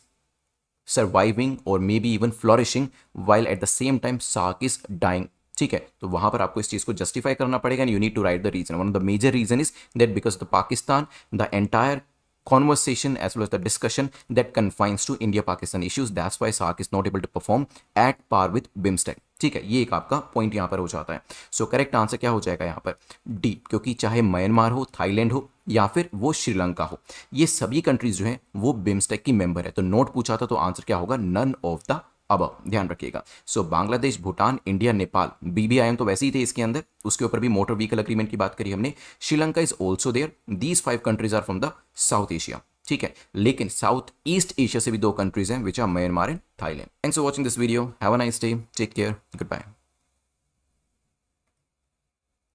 surviving और may be even flourishing while at the same time SAARC is dying. ठीक है, तो वहां पर आपको इस चीज को जस्टिफाई करना पड़ेगा and you need to write the reason. One of the major reason is that because the Pakistan the entire conversation as well as the discussion that confines to India-Pakistan issues. That's why SAARC is not able to perform at par with BIMSTEC. ठीक है, ये एक आपका point यहाँ पर हो जाता है। सो करेक्ट आंसर क्या हो जाएगा यहाँ पर? डी, क्योंकि चाहे म्यांमार हो, थाईलैंड हो या फिर वो श्रीलंका हो, ये सभी कंट्रीज जो है वो बिम्स्टेक की मेंबर है। तो नोट पूछा था तो आंसर क्या होगा? नन ऑफ द अब ध्यान रखिएगा। सो बांग्लादेश, भूटान, इंडिया, नेपाल, BBIM तो वैसे ही थे इसके अंदर, उसके ऊपर भी मोटर व्हीकल एग्रीमेंट की बात करी हमने। Sri Lanka is also there. These 5 countries are from the South Asia. ठीक है, लेकिन साउथ ईस्ट एशिया से भी 2 कंट्रीज हैं which are Myanmar and Thailand. Thanks for watching this video. Have a nice day, take care, good bye.